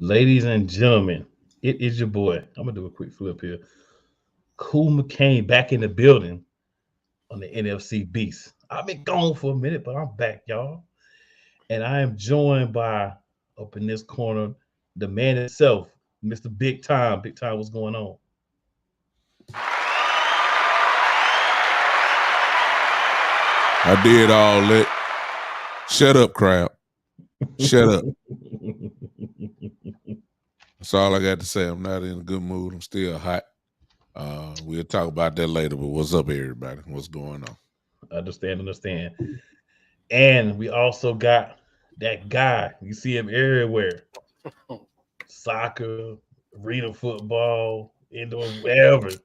Ladies and gentlemen, it is your boy. I'm gonna do a quick flip here. Cool McCain back in the building on the NFC Beast. I've been gone for a minute, but I'm back, y'all. And I am joined by up in this corner, the man himself, Mr. Big Time. Big Time, what's going on? I did all that. Shut up, crowd. Shut up. That's all I got to say. I'm not in a good mood. I'm still hot. We'll talk about that later, but what's up, everybody? What's going on? Understand. And we also got that guy. You see him everywhere. Soccer, arena football, indoor, wherever. You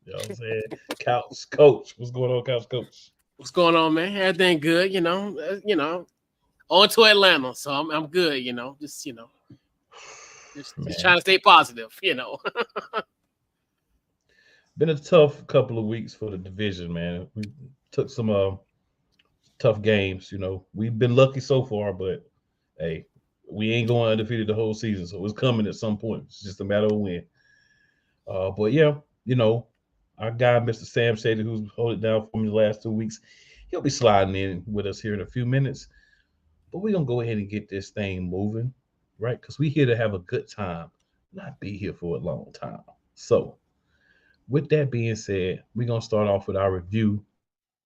know what I'm saying? Couch coach. What's going on, couch coach? What's going on, man? Everything good, on to Atlanta, so I'm good, just trying to stay positive, Been a tough couple of weeks for the division, man. We took some tough games. We've been lucky so far, but hey, we ain't going undefeated the whole season, so it's coming at some point. It's just a matter of when. But yeah, our guy, Mr. Sam Shady, who's holding it down for me the last 2 weeks, he'll be sliding in with us here in a few minutes. But we're gonna go ahead and get this thing moving, right? Because we're here to have a good time, not be here for a long time. So, with that being said, we're gonna start off with our review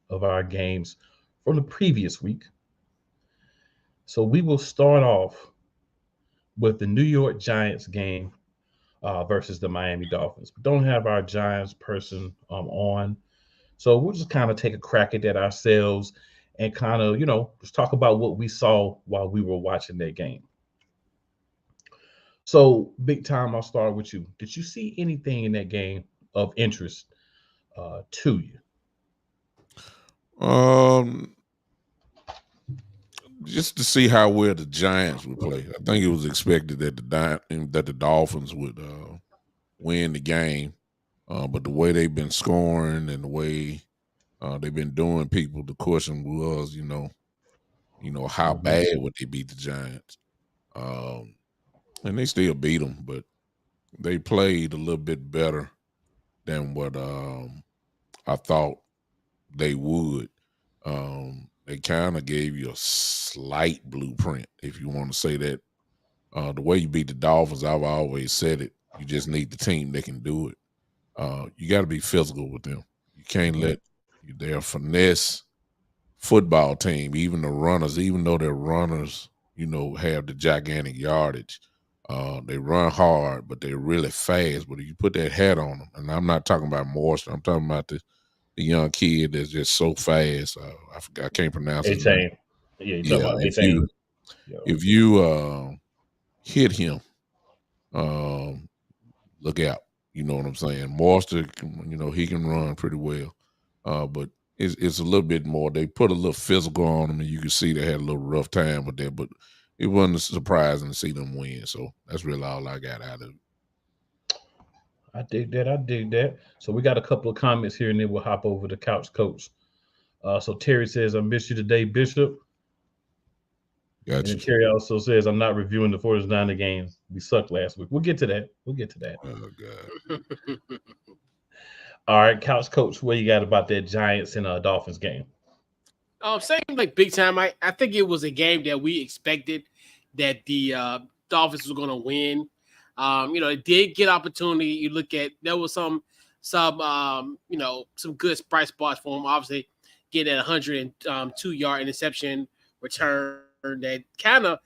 of our games from the previous week. So we will start off with the New York Giants game versus the Miami Dolphins. We don't have our Giants person on, so we'll just kind of take a crack at that ourselves and kind of, just talk about what we saw while we were watching that game. So, Big Time, I'll start with you. Did you see anything in that game of interest to you? Just to see how well the Giants would play. I think it was expected that the Dolphins would win the game, but the way they've been scoring and the way they've been doing people, the question was, how bad would they beat the Giants? And they still beat them, but they played a little bit better than what I thought they would. They kind of gave you a slight blueprint, if you want to say that. The way you beat the Dolphins, I've always said it. You just need the team that can do it. You got to be physical with them. You can't let their finesse football team, even the runners, even though their runners, have the gigantic yardage. They run hard, but they're really fast. But if you put that hat on them, and I'm not talking about Morrison, I'm talking about the young kid that's just so fast. I forgot, I can't pronounce his name. Yeah, you're talking about if you hit him, look out. You know what I'm saying? Morster, he can run pretty well, but it's a little bit more. They put a little physical on him, and you can see they had a little rough time with that. But it wasn't surprising to see them win. So that's really all I got out of it. I dig that. So we got a couple of comments here, and then we'll hop over to Couch Coach. So Terry says, "I miss you today, Bishop." Gotcha. And Terry also says, "I'm not reviewing the 49er games. We sucked last week." We'll get to that. Oh God. All right, Couch Coach, what you got about that Giants and Dolphins game? Same like Big Time. I think it was a game that we expected that the Dolphins were going to win. It did get opportunity. You look at, there was some good bright spots for them. Obviously, getting that 102-yard interception return that kind of,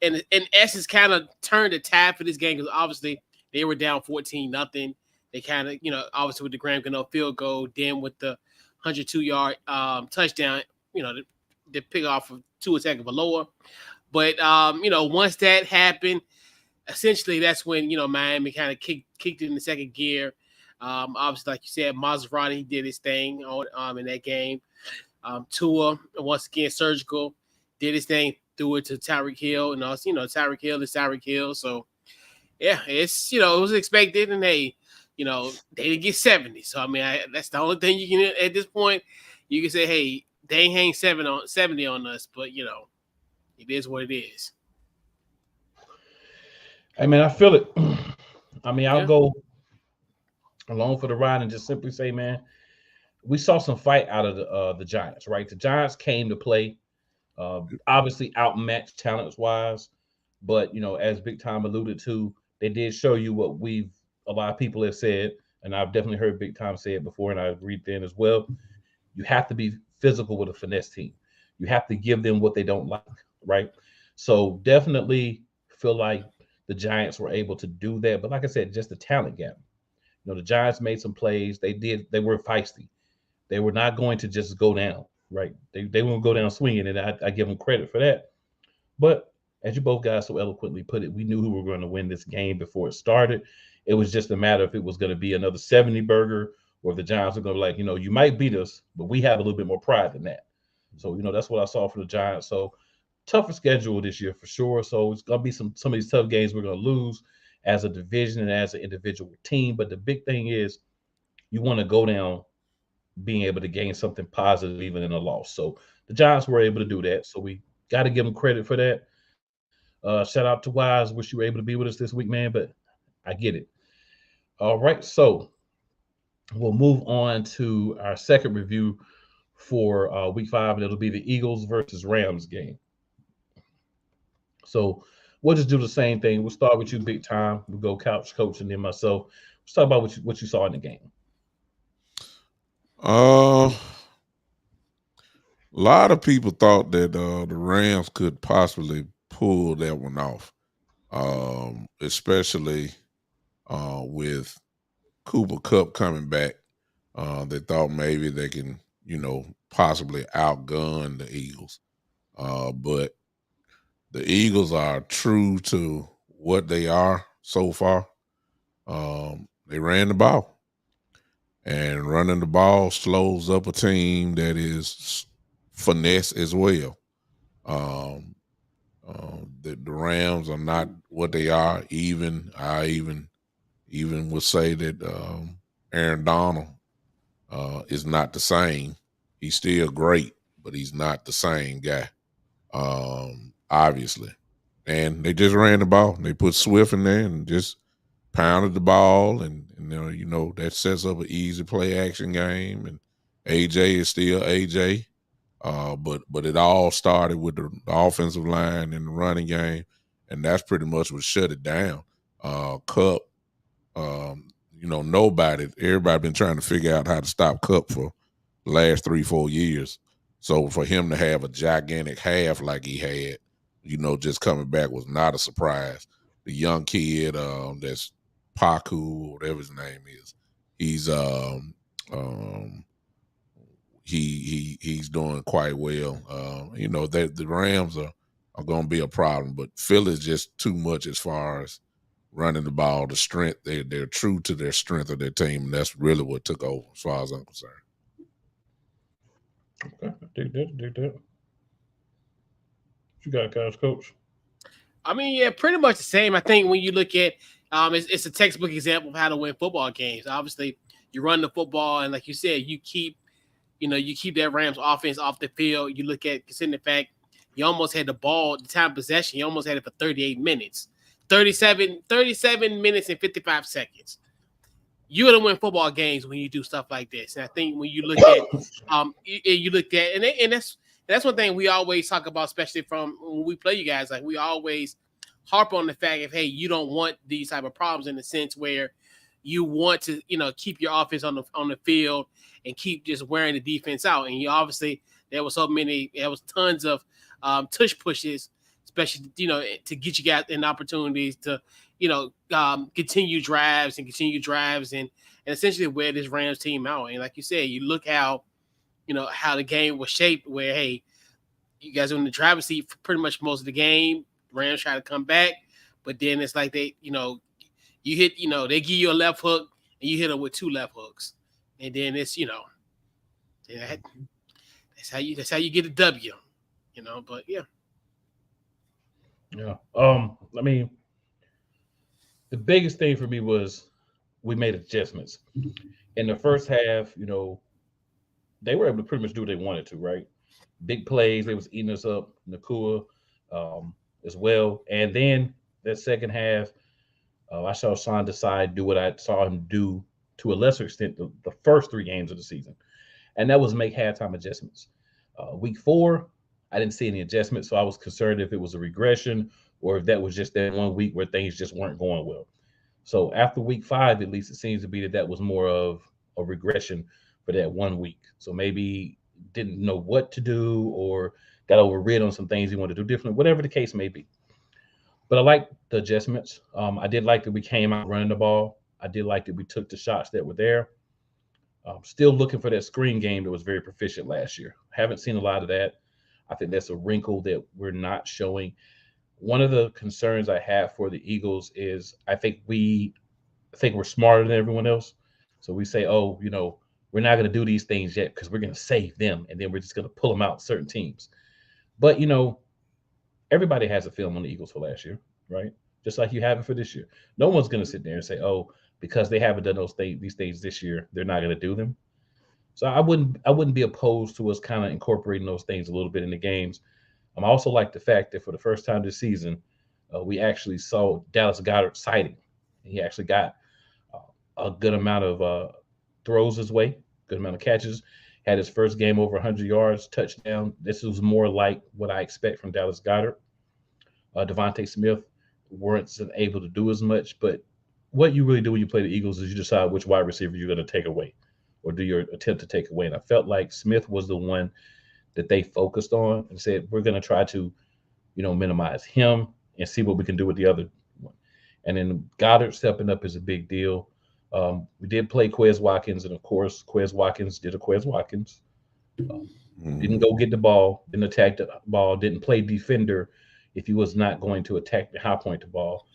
in essence, kind of turned the tide for this game, because obviously they were down 14-0. They kind of, obviously with the Graham Gano field goal, then with the 102-yard touchdown, the pick off of Tua Tagovailoa. But once that happened, essentially that's when Miami kind of kicked in the second gear. Obviously, like you said, Maserati did his thing in that game. Tua, once again, surgical, did his thing, threw it to Tyreek Hill, and also Tyreek Hill is Tyreek Hill. So yeah, it's it was expected, and they didn't get 70. So I mean, that's the only thing you can at this point. You can say, hey, they ain't hang 70 on us, but it is what it is. I mean, I feel it. I mean, I'll Yeah. go along for the ride and just simply say, man, we saw some fight out of the Giants, right? The Giants came to play, obviously outmatched talents wise, but as Big Time alluded to, they did show you what a lot of people have said, and I've definitely heard Big Time say it before, and I agreed then as well. You have to be physical with a finesse team. You have to give them what they don't like, right? So definitely feel like the Giants were able to do that, but like I said, just the talent gap. The Giants made some plays. They were feisty. They were not going to just go down, right? They won't go down swinging, and I give them credit for that. But as you both guys so eloquently put it, we knew who were going to win this game before it started. It was just a matter if it was going to be another 70 burger or if the Giants are going to be like, you might beat us, but we have a little bit more pride than that. So, that's what I saw for the Giants. So tougher schedule this year for sure. So it's going to be some of these tough games we're going to lose as a division and as an individual team. But the big thing is you want to go down being able to gain something positive even in a loss. So the Giants were able to do that. So we got to give them credit for that. Shout out to Wise. Wish you were able to be with us this week, man, but I get it. All right. So we'll move on to our second review for week 5, and it'll be the Eagles versus Rams game. So we'll just do the same thing. We'll start with you, Big Time. We'll go couch coach and then myself. Let's talk about what you saw in the game. A lot of people thought that the Rams could possibly pull that one off, especially with Cooper Kupp coming back. They thought maybe they can, possibly outgun the Eagles. But the Eagles are true to what they are so far. They ran the ball. And running the ball slows up a team that is finesse as well. The Rams are not what they are. I even would say that Aaron Donald is not the same. He's still great, but he's not the same guy. Obviously, and they just ran the ball. They put Swift in there and just pounded the ball, and that sets up an easy play action game. And AJ is still AJ, but it all started with the offensive line and the running game, and that's pretty much what shut it down. Kupp, everybody been trying to figure out how to stop Kupp for the last 3-4 years. So for him to have a gigantic half like he had, just coming back was not a surprise. The young kid that's Paku, whatever his name is, he's he's doing quite well. The Rams are going to be a problem, but Philly's just too much as far as running the ball. The strength, they're true to their strength of their team, and that's really what took over as far as I'm concerned. Okay, dig that. What you got, guys, coach? I mean, yeah, pretty much the same. I think when you look at it's a textbook example of how to win football games. Obviously, you run the football, and like you said, you keep that Rams offense off the field. You look at considering the fact you almost had the ball, the time of possession, you almost had it for 38 minutes. 37 minutes and 55 seconds. You're gonna win football games when you do stuff like this. And I think when you look at and that's one thing we always talk about, especially from when we play you guys. Like we always harp on the fact of, hey, you don't want these type of problems in the sense where you want to, keep your offense on the field and keep just wearing the defense out. And you obviously there was tons of tush pushes, especially to get you guys in opportunities to continue drives and essentially wear this Rams team out. And like you said, you look how the game was shaped where, hey, you guys are in the driver's seat for pretty much most of the game. Rams try to come back, but then it's like they, you hit, they give you a left hook and you hit them with 2 left hooks. And then it's, that's how you get a W, but yeah. Yeah. I mean, the biggest thing for me was we made adjustments. In the first half, they were able to pretty much do what they wanted to, right? Big plays, they was eating us up, Nakua as well. And then that second half, I saw Sean Desai do what I saw him do to a lesser extent the first 3 games of the season, and that was make halftime adjustments. Week 4, I didn't see any adjustments, so I was concerned if it was a regression or if that was just that one week where things just weren't going well. So after week 5, at least it seems to be that was more of a regression for that one week. So maybe didn't know what to do or got overrid on some things he wanted to do different, whatever the case may be. But I like the adjustments. I did like that we came out running the ball. I did like that we took the shots that were there. Still looking for that screen game that was very proficient last year. Haven't seen a lot of that. I think that's a wrinkle that we're not showing. One of the concerns I have for the Eagles is I think we're smarter than everyone else. So we say, oh, we're not going to do these things yet because we're going to save them, and then we're just going to pull them out certain teams. But everybody has a film on the Eagles for last year, right? Just like you have it for this year. No one's going to sit there and say, "Oh, because they haven't done these things this year, they're not going to do them." So I wouldn't be opposed to us kind of incorporating those things a little bit in the games. I also like the fact that for the first time this season, we actually saw Dallas Goedert sighting. He actually got a good amount of throws his way, good amount of catches. Had his first game over 100 yards, touchdown. This was more like what I expect from Dallas Goedert. Devontae Smith weren't able to do as much, but what you really do when you play the Eagles is you decide which wide receiver you're going to take away or do your attempt to take away. And I felt like Smith was the one that they focused on and said, we're going to try to, minimize him and see what we can do with the other one. And then Goddard stepping up is a big deal. We did play Quez Watkins, and of course, Quez Watkins did a Quez Watkins. Didn't go get the ball, didn't attack the ball, didn't play defender if he was not going to attack the high point the ball.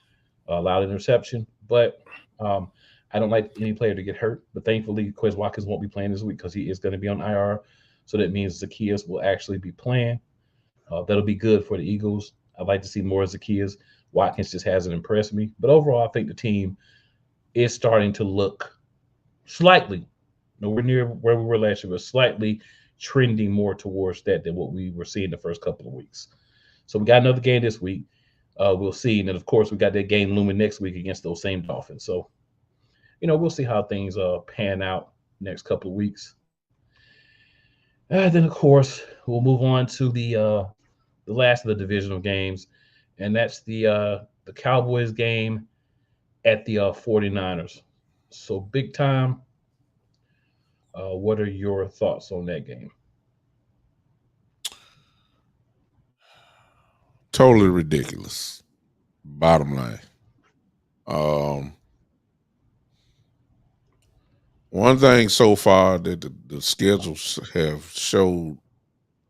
Allowed interception, but I don't like any player to get hurt. But thankfully, Quez Watkins won't be playing this week because he is going to be on IR. So that means Zacchaeus will actually be playing. That'll be good for the Eagles. I'd like to see more Zacchaeus. Watkins just hasn't impressed me. But overall, I think the team is starting to look slightly, nowhere near where we were last year, but slightly trending more towards that than what we were seeing the first couple of weeks. So we got another game this week. We'll see. And then, of course, we got that game looming next week against those same Dolphins. So, we'll see how things pan out next couple of weeks. And then, of course, we'll move on to the last of the divisional games, and that's the Cowboys game at the 49ers. So big time. What are your thoughts on that game? Totally ridiculous. Bottom line. One thing so far that the schedules have showed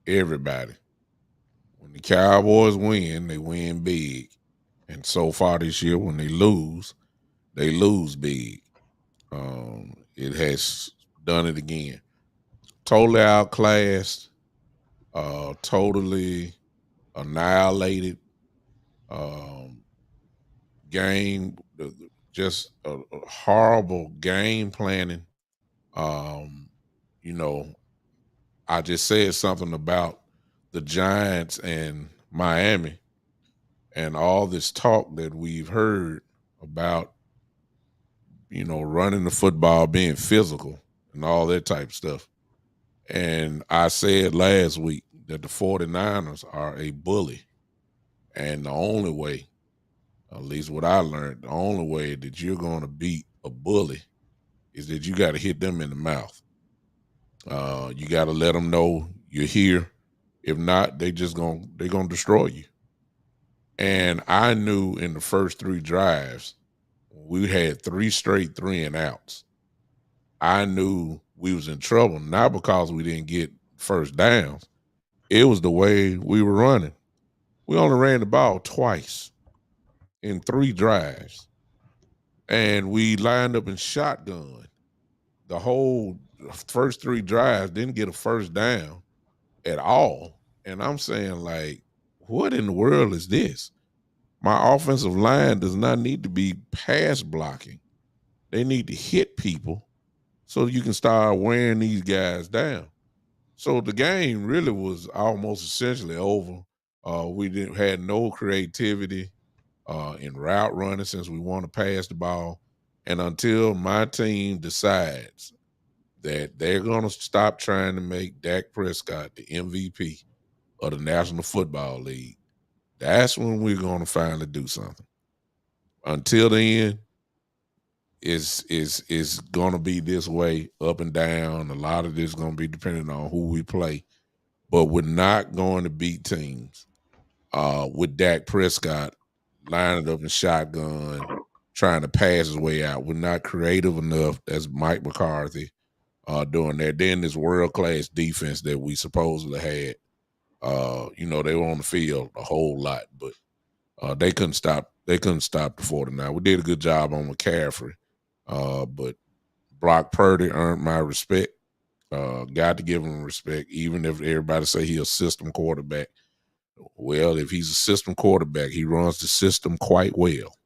everybody, when the Cowboys win, they win big. And so far this year, when they lose big. It has done it again. Totally outclassed, totally annihilated. Game, just a horrible game planning. I just said something about the Giants and Miami and all this talk that we've heard about, running the football, being physical and all that type of stuff. And I said last week that the 49ers are a bully. And the only way, at least what I learned, the only way that you're going to beat a bully is that you got to hit them in the mouth. You got to let them know you're here. If not, they're gonna destroy you. And I knew in the first 3 drives, we had 3 straight 3-and-outs. I knew we was in trouble, not because we didn't get first downs. It was the way we were running. We only ran the ball twice in 3 drives. And we lined up in shotgun. The whole first 3 drives, didn't get a first down at all. And I'm saying, like, what in the world is this? My offensive line does not need to be pass blocking. They need to hit people so you can start wearing these guys down. So the game really was almost essentially over. We had no creativity. in route running since we want to pass the ball. And until my team decides that they're going to stop trying to make Dak Prescott the MVP of the National Football League, that's when we're going to finally do something. Until then, it's going to be this way, up and down. A lot of this is going to be depending on who we play. But we're not going to beat teams with Dak Prescott lining up in shotgun, trying to pass his way out. We're not creative enough as Mike McCarthy doing that. Then this world-class defense that we supposedly had, they were on the field a whole lot, but they couldn't stop the 49. We did a good job on McCaffrey, but Brock Purdy earned my respect. Got to give him respect, even if everybody say he's a system quarterback. Well, if he's a system quarterback, he runs the system quite well.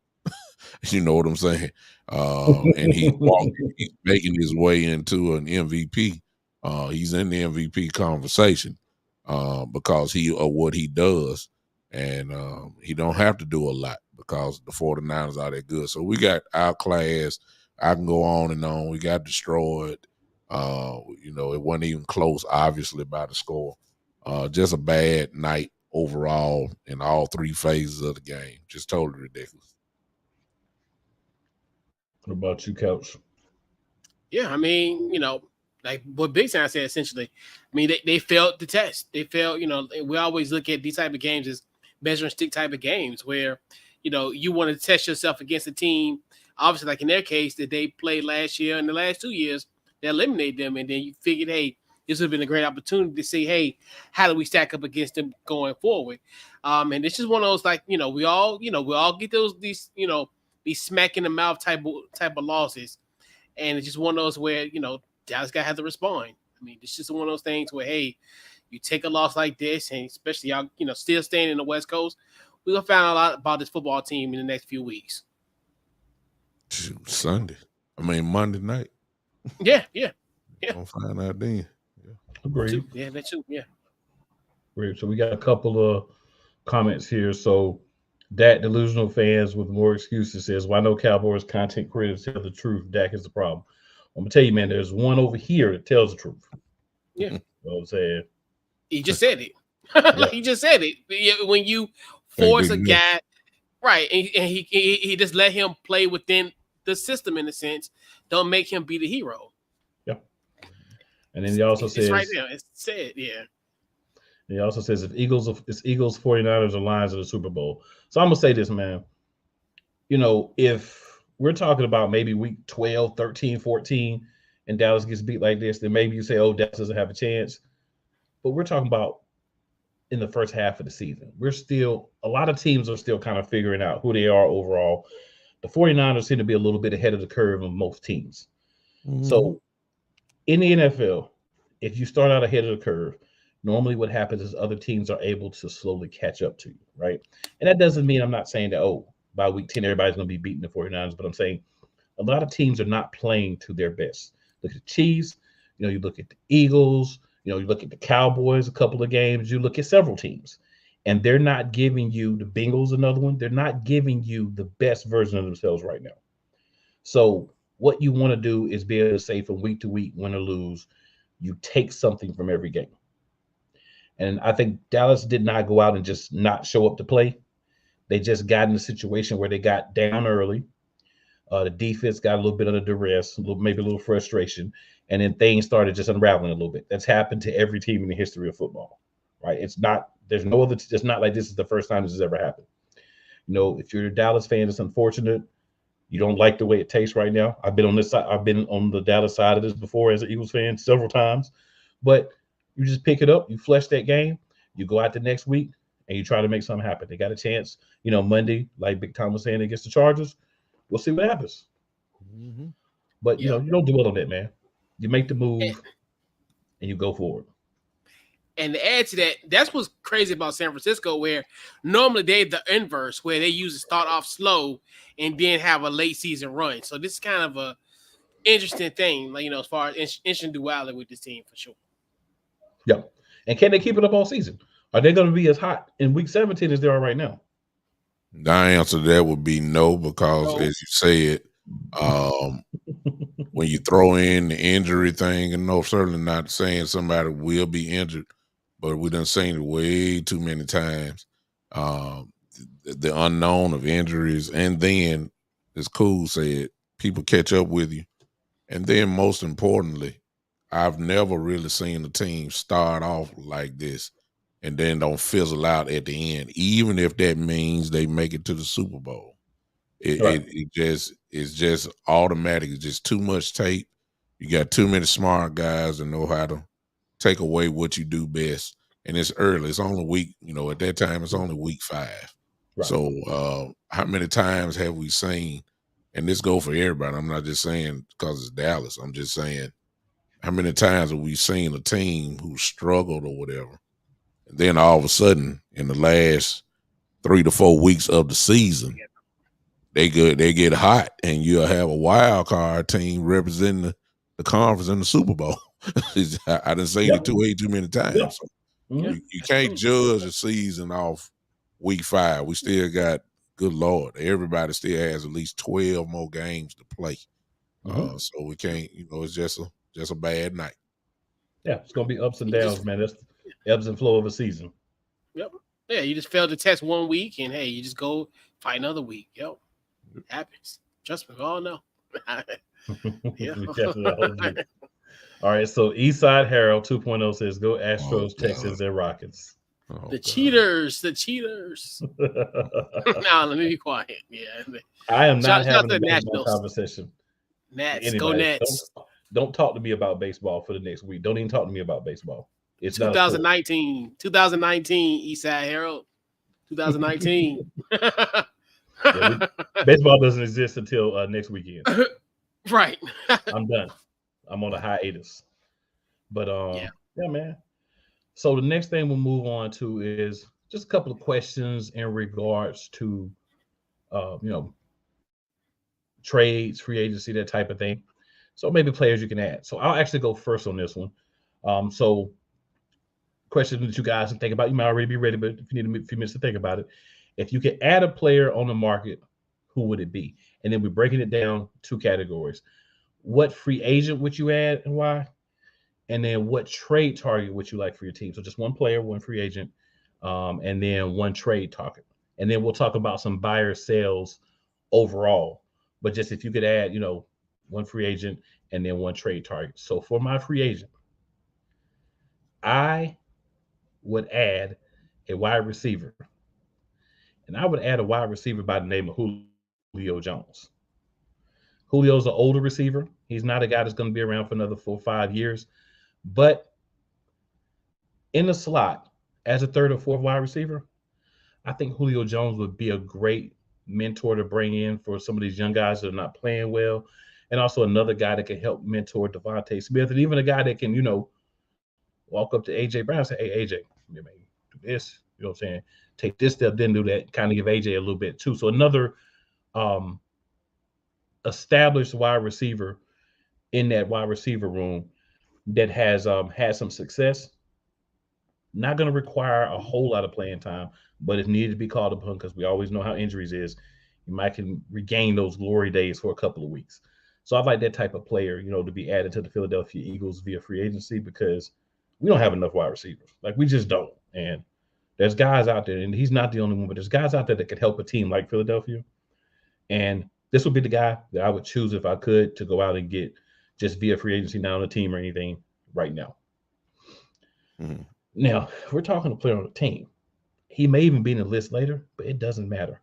You know what I'm saying? And he's making his way into an MVP. He's in the MVP conversation because of what he does. And he don't have to do a lot because the 49ers are that good. So we got outclassed. I can go on and on. We got destroyed. It wasn't even close, obviously, by the score. Just a bad night overall in all three phases of the game. Just totally ridiculous. What about you, Coach? Yeah, I mean, like what Big Sam said, essentially. I mean, they failed the test. They failed, we always look at these type of games as measure and stick type of games where, you want to test yourself against a team, obviously, like in their case, that they played last year and the last 2 years, they eliminated them. And then you figured, hey, this would have been a great opportunity to see, hey, how do we stack up against them going forward? And it's just one of those, like, we all get these smack in the mouth type of losses. And it's just one of those where, Dallas got to have to respond. I mean, it's just one of those things where, hey, you take a loss like this, and especially y'all, still staying in the West Coast, we're going to find out a lot about this football team in the next few weeks. Monday night. Yeah. We'll find out then. Yeah. Agreed. Yeah, that too. Yeah. Great. So we got a couple of comments here. So Dak delusional fans with more excuses says, "Why no Cowboys content creators tell the truth? Dak is the problem." I'm gonna tell you, man. There's one over here that tells the truth. Yeah. You know what I'm saying? He just said it. He just said it. When you force a guy, right, and he just let him play within the system in a sense, don't make him be the hero. Yeah. And then he also says, right there. It's said, yeah. He also says it's Eagles, 49ers, or Lions in the Super Bowl. So I'm gonna say this, man. If we're talking about maybe week 12, 13, 14, and Dallas gets beat like this, then maybe you say, oh, Dallas doesn't have a chance. But we're talking about in the first half of the season. A lot of teams are still kind of figuring out who they are overall. The 49ers seem to be a little bit ahead of the curve of most teams. Mm-hmm. So in the NFL, if you start out ahead of the curve, normally what happens is other teams are able to slowly catch up to you, right? And that doesn't mean I'm not saying that, by week 10, everybody's going to be beating the 49ers, but I'm saying a lot of teams are not playing to their best. Look at the Chiefs, you look at the Eagles, you look at the Cowboys, a couple of games, you look at several teams, and they're not giving you, the Bengals, another one, they're not giving you the best version of themselves right now. So what you want to do is be able to say from week to week, win or lose, you take something from every game. And I think Dallas did not go out and just not show up to play. They just got in a situation where they got down early. The defense got a little bit under duress, maybe a little frustration, and then things started just unraveling a little bit. That's happened to every team in the history of football, right? It's not like this is the first time this has ever happened. If you're a Dallas fan, it's unfortunate. You don't like the way it tastes right now. I've been on this side. I've been on the Dallas side of this before as an Eagles fan several times, but you just pick it up, you flush that game, you go out the next week, and you try to make something happen. They got a chance, Monday, like Big Tom was saying, against the Chargers. We'll see what happens. Mm-hmm. But, you don't dwell on that, man. You make the move, and you go forward. And to add to that, that's what's crazy about San Francisco, where normally they're the inverse, where they usually start off slow and then have a late season run. So this is kind of a interesting thing, as far as interesting duality with this team, for sure. Yeah. And can they keep it up all season? Are they going to be as hot in week 17 as they are right now? The answer to that would be no, because No. as you said, when you throw in the injury thing, and no, certainly not saying somebody will be injured, but we done seen it way too many times. The unknown of injuries, and then, as Cool said, people catch up with you. And then most importantly, I've never really seen a team start off like this and then don't fizzle out at the end, even if that means they make it to the Super Bowl. It's just automatic. It's just too much tape. You got too many smart guys that know how to take away what you do best. And it's early. It's only week, at that time, it's only week 5. Right. So how many times have we seen, and this go for everybody, I'm not just saying because it's Dallas, I'm just saying, how many times have we seen a team who struggled or whatever, and then all of a sudden in the last 3 to 4 weeks of the season, they get hot, and you'll have a wild card team representing the conference in the Super Bowl. I done seen it way too many times. Yep. So you can't judge a season off week 5. We still got, good Lord, everybody still has at least 12 more games to play. So we can't, it's just a bad night. Yeah, it's gonna be ups and downs, man. That's the ebbs and flow of a season. Yep. Yeah, you just failed the test 1 week, and hey, you just go fight another week. Yo, it happens. Trust me, we all know. All right, so Eastside Harold 2.0 says, "Go Astros, Texans, and Rockets." The cheaters. Now let me be quiet. Yeah, I am not having a baseball conversation. Nats, go Nats. Don't talk to me about baseball for the next week. Don't even talk to me about baseball. It's 2019 Eastside Herald. 2019. Baseball doesn't exist until next weekend. Right. I'm done. I'm on a hiatus. But yeah, man. So the next thing we'll move on to is just a couple of questions in regards to trades, free agency, that type of thing. So maybe players you can add. So I'll actually go first on this one. So question that you guys can think about. You might already be ready, but if you need a few minutes to think about it, if you could add a player on the market, who would it be? And then we're breaking it down 2 categories. What free agent would you add and why? And then what trade target would you like for your team? So just one player, one free agent, and then one trade target. And then we'll talk about some buyer sales overall. But just if you could add, one free agent and then one trade target. So for my free agent, I would add a wide receiver. And I would add a wide receiver by the name of Julio Jones. Julio's an older receiver. He's not a guy that's going to be around for another 4 or 5 years. But in the slot, as a 3rd or 4th wide receiver, I think Julio Jones would be a great mentor to bring in for some of these young guys that are not playing well. And also another guy that can help mentor Devontae Smith, and even a guy that can, walk up to A.J. Brown and say, "Hey, A.J., do this," you know what I'm saying? Take this step, then do that, kind of give A.J. a little bit too. So another established wide receiver in that wide receiver room that has had some success. Not going to require a whole lot of playing time, but if needed to be called upon, because we always know how injuries is, you might can regain those glory days for a couple of weeks. So I'd like that type of player, to be added to the Philadelphia Eagles via free agency, because we don't have enough wide receivers. Like, we just don't. And there's guys out there, and he's not the only one, but there's guys out there that could help a team like Philadelphia. And this would be the guy that I would choose if I could to go out and get just via free agency, not on a team or anything right now. Mm-hmm. Now, we're talking a player on a team. He may even be in the list later, but it doesn't matter.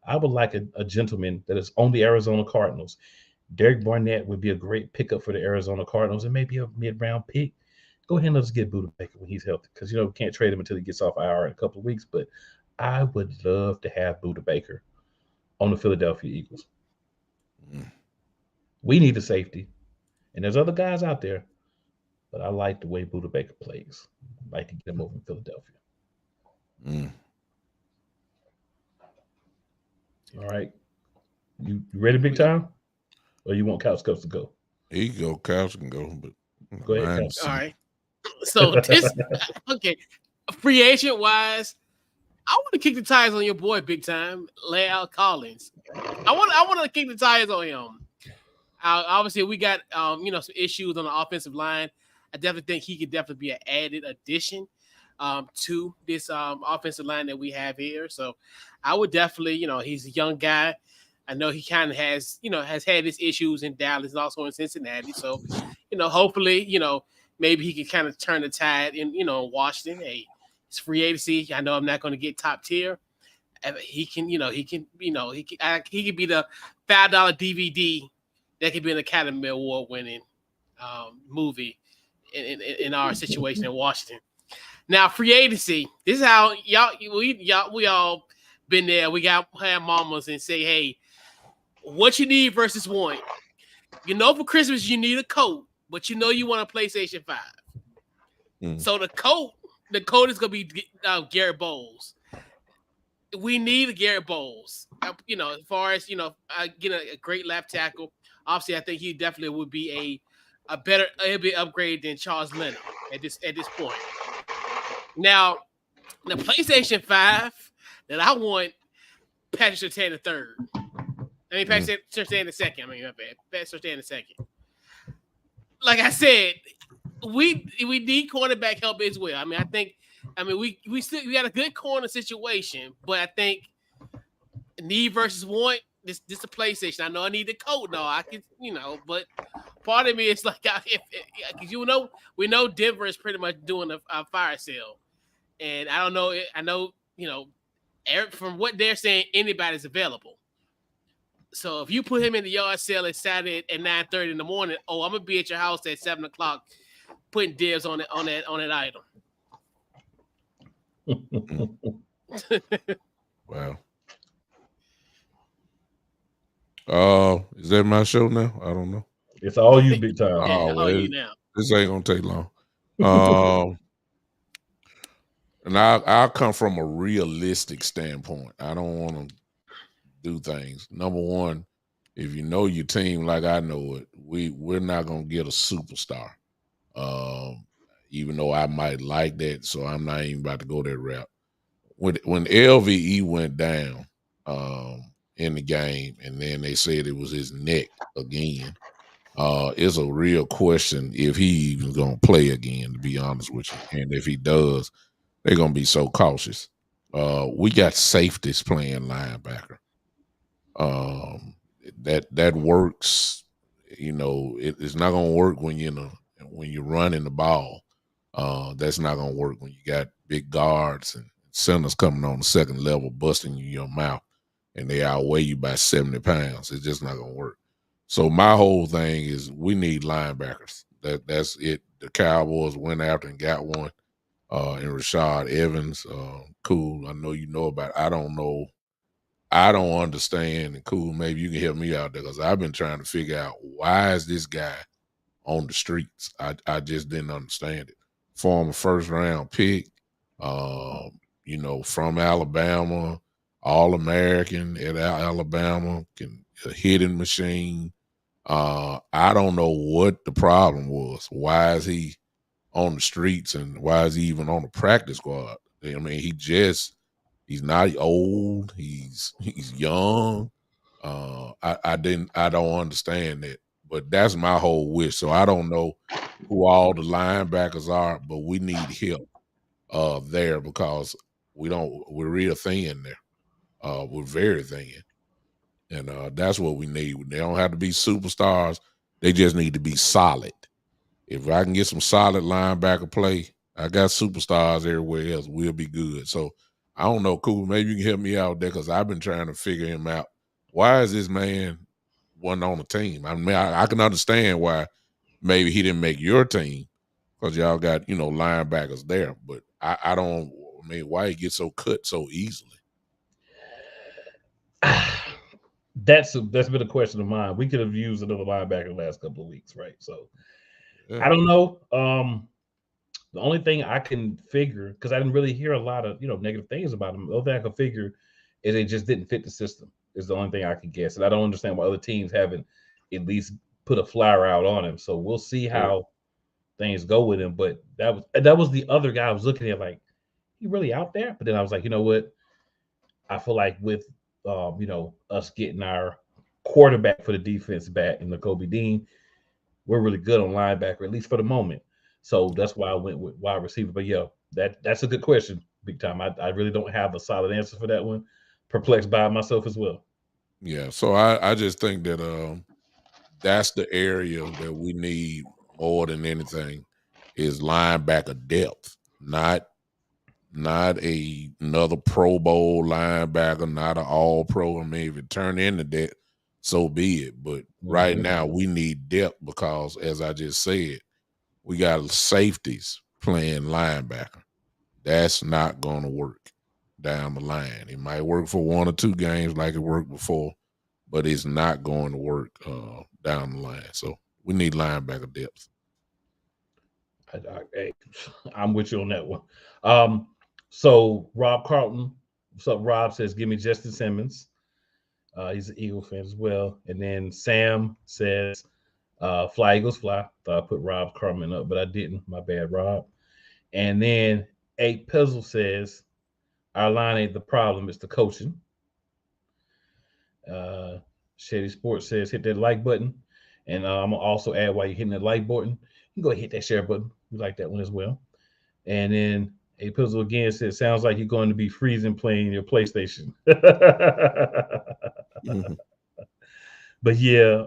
I would like a gentleman that is on the Arizona Cardinals. Derek Barnett would be a great pickup for the Arizona Cardinals, and maybe a mid-round pick. Go ahead and let's get Budda Baker when he's healthy, because, we can't trade him until he gets off IR in a couple of weeks. But I would love to have Budda Baker on the Philadelphia Eagles. Mm. We need a safety, and there's other guys out there, but I like the way Budda Baker plays. I'd like to get him over in Philadelphia. Mm. All right. You ready, big time? Or you want Couch Cups to go? He can go. Couch can go. But go ahead, Couch. All right. So this, okay. Free agent wise, I want to kick the tires on your boy big time, La'el Collins. I want to kick the tires on him. Obviously, we got some issues on the offensive line. I definitely think he could definitely be an added addition to this offensive line that we have here. So I would definitely, he's a young guy. I know he kind of has had his issues in Dallas and also in Cincinnati. So, hopefully, maybe he can kind of turn the tide in, Washington. Hey, it's free agency. I know I'm not going to get top tier. He can be the $5 DVD that could be an Academy Award winning movie in our situation in Washington. Now, free agency. This is how we all been there. We got have mamas and say, hey, what you need versus want. For Christmas you need a coat, but you want a PlayStation 5. So the coat is gonna be Garrett Bowles. We need a Garrett Bowles. As far as get a great left tackle. Obviously, I think he definitely would be a better upgrade than Charles Leno at this point. Now, the PlayStation 5 that I want, Patrick Surtain the third. Patrick Surtain the second. Patrick Surtain the second. Like I said, we need cornerback help as well. We got a good corner situation, but I think need versus want. This a PlayStation. I know I need the code. No, I can, but part of me is like, we know Denver is pretty much doing a fire sale, and I don't know. I know, from what they're saying, anybody's available. So if you put him in the yard sale at Saturday at 9:30 in the morning, I'm gonna be at your house at 7:00 putting dibs on that item. Wow. Is that my show now? I don't know. It's all you, big time. Well, you now. This ain't gonna take long. And I'll come from a realistic standpoint. I don't want to do things. Number one, if you know your team like I know it, we're not gonna get a superstar. Even though I might like that, so I'm not even about to go that route. When LVE went down in the game, and then they said it was his neck again, it's a real question if he even gonna play again, to be honest with you. And if he does, they're gonna be so cautious. We got safeties playing linebacker. That works. It's not gonna work when you're running the ball. That's not gonna work when you got big guards and centers coming on the second level, busting you in your mouth, and they outweigh you by 70 pounds. It's just not gonna work. So my whole thing is we need linebackers. That's it. The Cowboys went after and got one. And Rashad Evans, cool. I know you know about it. I don't know. I don't understand. And cool, maybe you can help me out there, because I've been trying to figure out why is this guy on the streets. I just didn't understand it. Former first-round pick, from Alabama, All-American at Alabama, a hitting machine. I don't know what the problem was. Why is he on the streets, and why is he even on the practice squad? He's not old. He's young. I don't understand that, but that's my whole wish. So I don't know who all the linebackers are, but we need help there, because we're real thin there. We're very thin. And that's what we need. They don't have to be superstars. They just need to be solid. If I can get some solid linebacker play, I got superstars everywhere else. We'll be good. So I don't know, cool. Maybe you can help me out there, because I've been trying to figure him out. Why is this man wasn't on the team? I can understand why maybe he didn't make your team, because y'all got linebackers there. But I don't. Why he gets so cut so easily? That's been a question of mine. We could have used another linebacker the last couple of weeks, right? So yeah. I don't know. The only thing I can figure, because I didn't really hear a lot of negative things about him, the only thing I can figure is they just didn't fit the system. Is the only thing I can guess, and I don't understand why other teams haven't at least put a flyer out on him. So we'll see how things go with him. But that was the other guy I was looking at, like, he really out there? But then I was like, you know what? I feel like with us getting our quarterback for the defense back in Kobe Dean, we're really good on linebacker, at least for the moment. So that's why I went with wide receiver. But yeah, that's a good question, big time. I really don't have a solid answer for that one. Perplexed by it myself as well. Yeah, so I just think that that's the area that we need more than anything is linebacker depth, not another Pro Bowl linebacker, not an All Pro. I mean, if it turned into that, so be it. But right now, we need depth because, as I just said, we got safeties playing linebacker. That's not going to work down the line. It might work for 1 or 2 games like it worked before, but it's not going to work down the line. So we need linebacker depth. I'm with you on that one. So Rob Carlton, what's up? Rob says, "Give me Justin Simmons." He's an Eagle fan as well. And then Sam says, "Fly Eagles fly." Thought I put Rob Cartman up, but I didn't. My bad, Rob. And then 8 Pizzle says, "Our line ain't the problem; it's the coaching." Shady Sports says, "Hit that like button," and I'm gonna also add while you're hitting that like button, you can go ahead and hit that share button. We like that one as well. And then A Pizzle again says, "Sounds like you're going to be freezing playing your PlayStation." But yeah,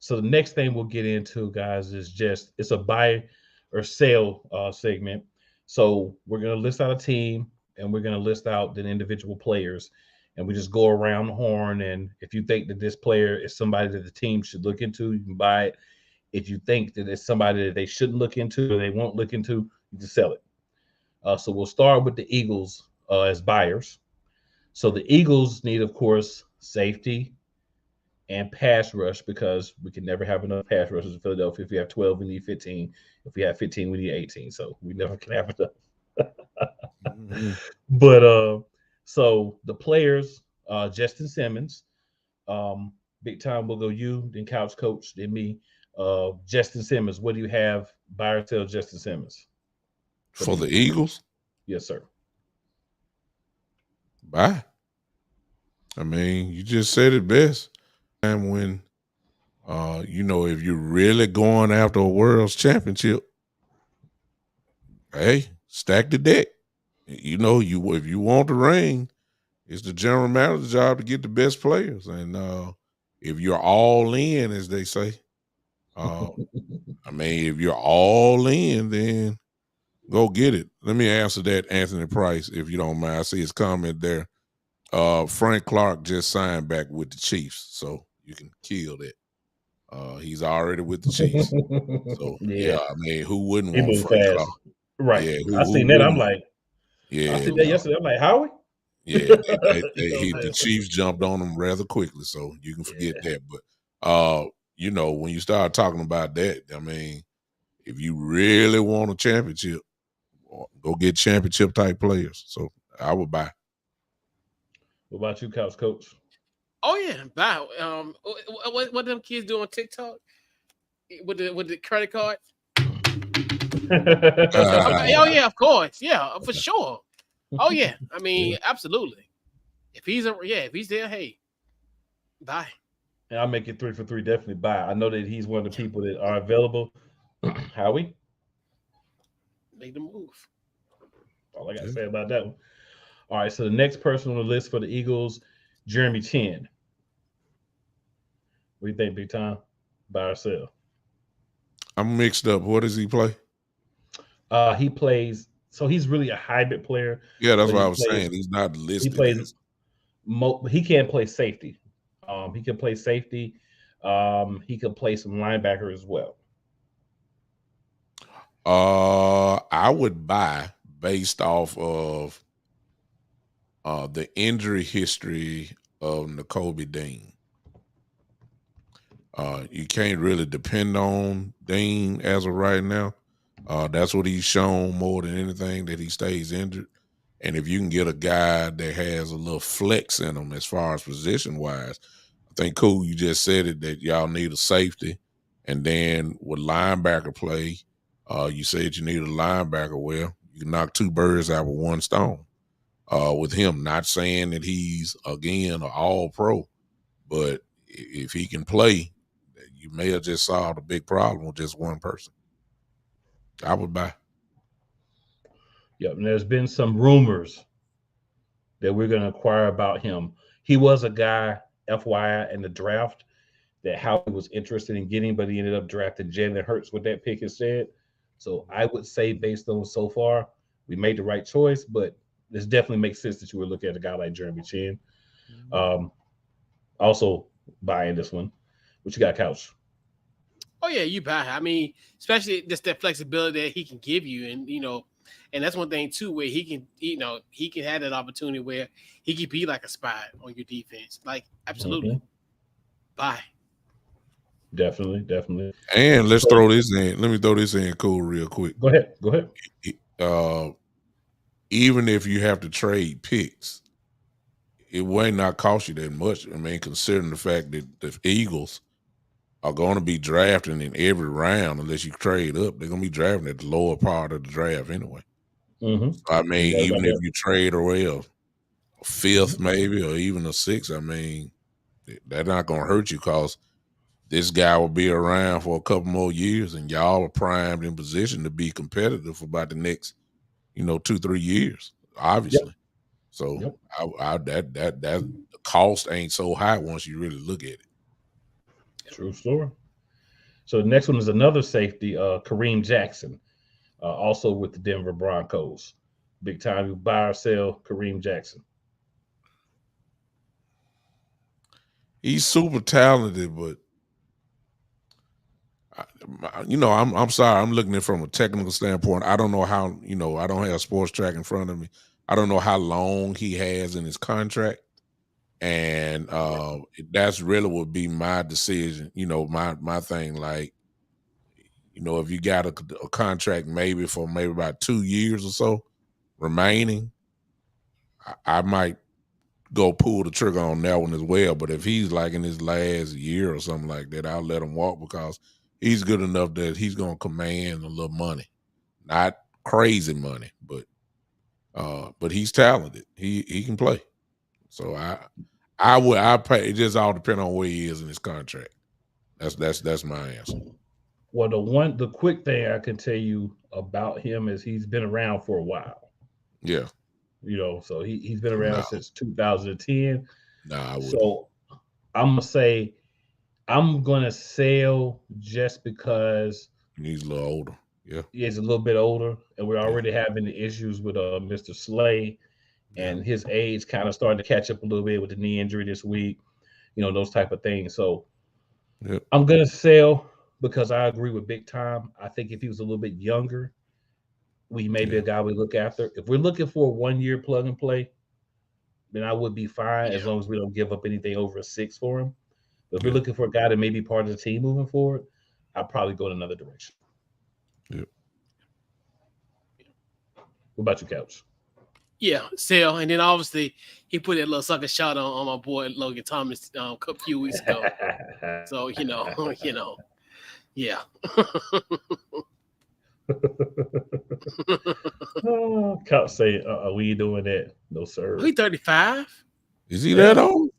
so the next thing we'll get into, guys, is just it's a buy or sell segment. So we're gonna list out a team and we're gonna list out the individual players, and we just go around the horn. And if you think that this player is somebody that the team should look into, you can buy it. If you think that it's somebody that they shouldn't look into or they won't look into, you can sell it. So we'll start with the Eagles as buyers. So the Eagles need, of course, safety and pass rush because we can never have enough pass rushers in Philadelphia. If we have 12, we need 15. If we have 15, we need 18. So we never can have enough. But so the players, Justin Simmons, big time, we'll go you, then Couch Coach, then me. Justin Simmons, what do you have? Buy or sell Justin Simmons? For the Eagles? Yes, sir. Buy. I mean, you just said it best. And when, if you're really going after a world's championship, hey, stack the deck. If you want the ring, it's the general manager's job to get the best players. And if you're all in, as they say, if you're all in, then go get it. Let me answer that, Anthony Price, if you don't mind. I see his comment there. Frank Clark just signed back with the Chiefs, so you can kill that. He's already with the Chiefs. So yeah, who wouldn't want Frank Clark? Right. Yeah, I seen that. I'm like, I seen that yesterday. I'm like, Howie? Yeah, the Chiefs jumped on him rather quickly, so you can forget that. But when you start talking about that, if you really want a championship, go get championship type players. So I would buy. What about you, Couch Coach? Oh yeah, buy. What them kids do on TikTok with the credit card? Oh yeah, of course, yeah, for sure. Oh yeah, absolutely. If he's there, hey, buy. And I'll make it 3 for 3. Definitely buy. I know that he's one of the people that are available. Howie, make the move. All I got to say about that one. All right, so the next person on the list for the Eagles, Jeremy Chin. What do you think, big time? Buy or sell? I'm mixed up. What does he play? He plays. So he's really a hybrid player. Yeah, that's what I was saying. He's not listed. He plays. He can't play safety. He can play safety. He can play some linebacker as well. I would buy based off of the injury history of Nakobe Dean. You can't really depend on Dean as of right now. That's what he's shown more than anything, that he stays injured. And if you can get a guy that has a little flex in him as far as position wise, I think, cool, you just said it, that y'all need a safety. And then with linebacker play, you said you need a linebacker. Well, you can knock 2 birds out with 1 stone. with him. Not saying that he's, again, an all-pro, but if he can play, you may have just solved a big problem with just one person. I would buy. Yep, and there's been some rumors that we're going to inquire about him. He was a guy, FYI, in the draft that Howie was interested in getting, but he ended up drafting Jalen Hurts with that pick instead. So I would say, based on so far, we made the right choice, but this definitely makes sense that you would look at a guy like Jeremy Chin. Also buying this one. What you got, Couch? Oh, yeah, you buy. I mean, especially just that flexibility that he can give you. And, and that's one thing, too, where he can, he can have that opportunity where he can be like a spy on your defense. Like, absolutely. Buy. Definitely. And let's throw this in. Let me throw this in cool real quick. Go ahead. Even if you have to trade picks, it may not cost you that much. I mean, considering the fact that the Eagles are going to be drafting in every round unless you trade up. They're going to be drafting at the lower part of the draft anyway. Mm-hmm. So, I mean, even if you trade away a fifth maybe or even a sixth, I mean, they're not going to hurt you because this guy will be around for a couple more years and y'all are primed in position to be competitive for about the next, 2-3 years, obviously. Yep. So that the cost ain't so high once you really look at it. True story. So the next one is another safety, Kareem Jackson, also with the Denver Broncos. Big time, you buy or sell Kareem Jackson. He's super talented, but I'm sorry. I'm looking at it from a technical standpoint. I don't know how, I don't have sports track in front of me. I don't know how long he has in his contract. And that's really would be my decision, my thing. Like, if you got a contract maybe for maybe about 2 years or so remaining, I might go pull the trigger on that one as well. But if he's like in his last year or something like that, I'll let him walk because he's good enough that he's going to command a little money. Not crazy money, but he's talented. He can play. So I pay. It just all depends on where he is in his contract. That's my answer. Well, the quick thing I can tell you about him is he's been around for a while. Yeah. So he's been around since 2010. So I'm gonna sell just because he's a little older. Yeah, he's a little bit older, and we're already having the issues with Mr. Slay. And his age kind of starting to catch up a little bit with the knee injury this week, those type of things. So I'm going to sell because I agree with Big Time. I think if he was a little bit younger, we may be a guy we look after. If we're looking for a 1 year plug and play, then I would be fine as long as we don't give up anything over a 6 for him. But if we're looking for a guy that may be part of the team moving forward, I'd probably go in another direction. Yep. What about you, Couch? Yeah, sell. And then obviously he put that little sucker shot on my boy Logan Thomas a few weeks ago. So, yeah. Couch say, we ain't doing that. No, sir. He 35. Is he that old?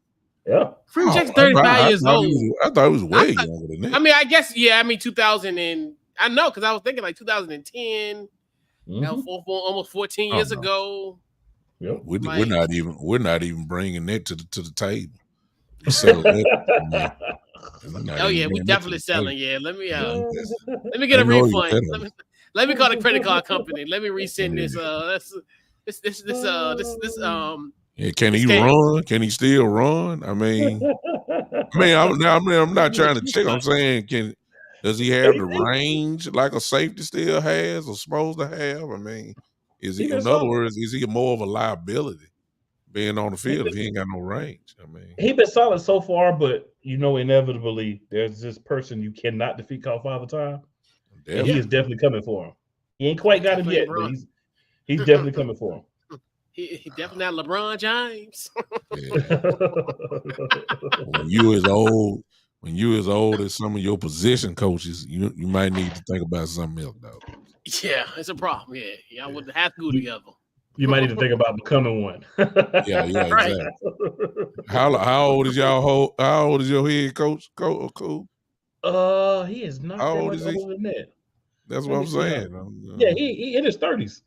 Yeah. Kareem Jackson 35 years old. I thought he was way younger than that. I mean, I guess, 2000 and I know because I was thinking like 2010, almost 14 years ago. Yep. We're not even bringing that to the table. So that, we definitely selling. Yeah, let me get a refund. Let me call the credit card company. Let me resend this. Yeah, can he run? Can he still run? I mean, I'm not trying to check. I'm saying, does he have the range like a safety still has or supposed to have? I mean, is he, in other words, is he more of a liability being on the field if he ain't got no range? I mean, he been solid so far, but inevitably there's this person you cannot defeat called Father Time. And he is definitely coming for him. He ain't quite got him yet, but he's definitely coming for him. He definitely not LeBron James. When you as old as some of your position coaches, you might need to think about something else, though. Yeah, it's a problem. Yeah, I wouldn't have to go together. You might need to think about becoming one. Yeah, Right. exactly. How old is y'all? How old is your head coach? Cool. He is not How that old much is he? older than that. That's what Let me I'm see. saying. Yeah, he in his 30s.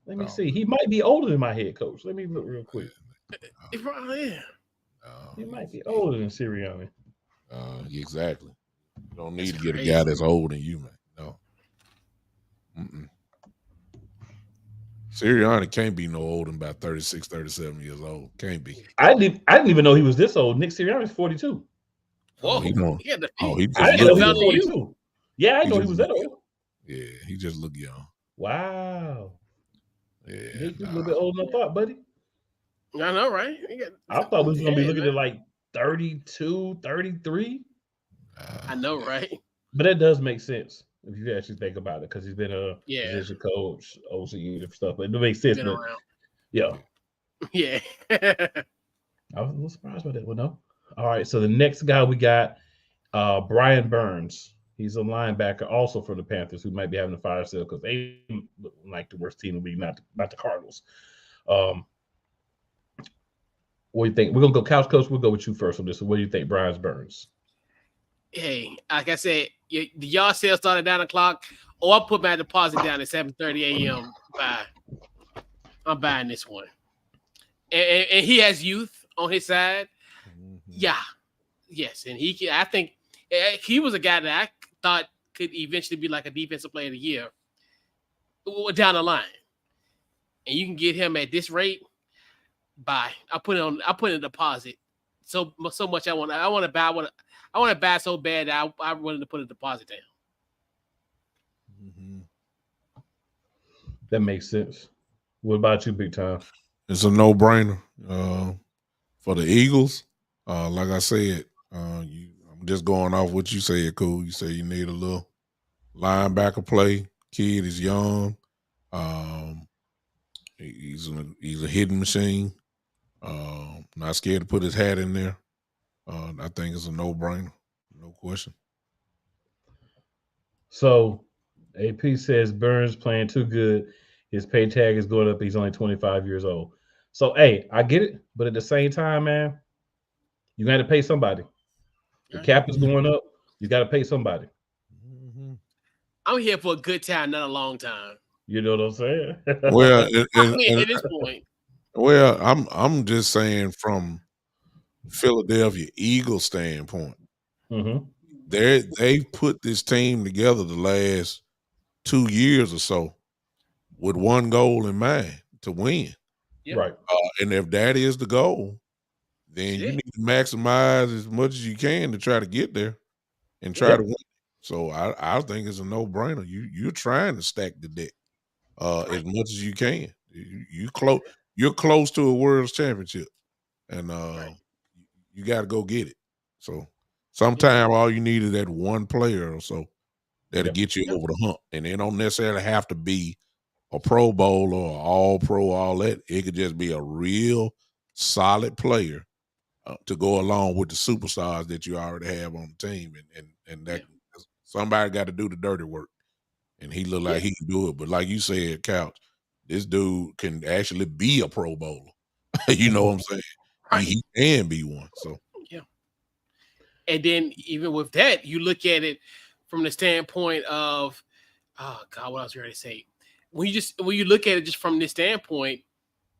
Let me Oh, see. He might be older than my head coach. Let me look real quick. Yeah. He might be older than Sirianni. Exactly. You don't need That's to get crazy. a guy that's older than you, man. No. Sirianni can't be no older than about 36, 37 years old. Can't be. I didn't even know he was this old. Nick Sirianni's 42. Whoa. He don't. He He I just didn't know look he was young. 42. Yeah, I He know he just was look that old. Yeah, he just look young. Wow. Yeah, He's a little bit older than I thought, buddy. I know, right? I thought we was going to be looking man. at like 32, 33. I know, right? But that does make sense if you actually think about it, because he's been a Yeah. position coach, OC, and stuff. But it makes sense. Been But around. yeah, Yeah. I was a little surprised by that one, though. All right, so the next guy we got, Brian Burns. He's a linebacker, also for the Panthers, who might be having a fire sale because they look like the worst team in the league, not the Cardinals. What do you think? We're gonna go couch coach. We'll go with you first on this. So what do you think, Brian Burns? Hey, like I said, the yard sale started at 9:00. I put my deposit down at 7:30 a.m. I'm buying this one. And he has youth on his side. Yeah. Yes. And I think he was a guy that I thought could eventually be like a defensive player of the year down the line. And you can get him at this rate. Buy. I put in a deposit. So much I want to buy. I want to buy so bad that I'm willing to put a deposit down. That makes sense. What about you, Big Time? It's a no-brainer for the Eagles. Like I said, I'm just going off what you said, Cool. You say you need a little linebacker play. Kid is young. He's a hitting machine. Not scared to put his hat in there. I think it's a no-brainer, no question. So, AP says Burns playing too good. His pay tag is going up. He's only 25 years old. So, hey, I get it, but at the same time, man, you got to pay somebody. The cap is going up. You got to pay somebody. I'm here for a good time, not a long time. You know what I'm saying? Well, at this point. Well, I'm just saying from Philadelphia Eagles standpoint, they put this team together the last 2 years or so with one goal in mind, to win. Yep. Right. And if that is the goal, then you need to maximize as much as you can to try to get there and try to win. So I think it's a no-brainer. You're trying to stack the deck as much as you can. You're close to a world championship, and you got to go get it. So sometimes all you need is that one player or so that'll get you over the hump, and they don't necessarily have to be a Pro Bowl or All Pro, all that. It could just be a real solid player to go along with the superstars that you already have on the team, and that somebody got to do the dirty work, and he looked like he can do it. But like you said, Couch, this dude can actually be a Pro Bowler. You know what I'm saying? Right. He can be one. So and then even with that, you look at it from the standpoint of, oh God, what else was I going to say? When you look at it just from this standpoint,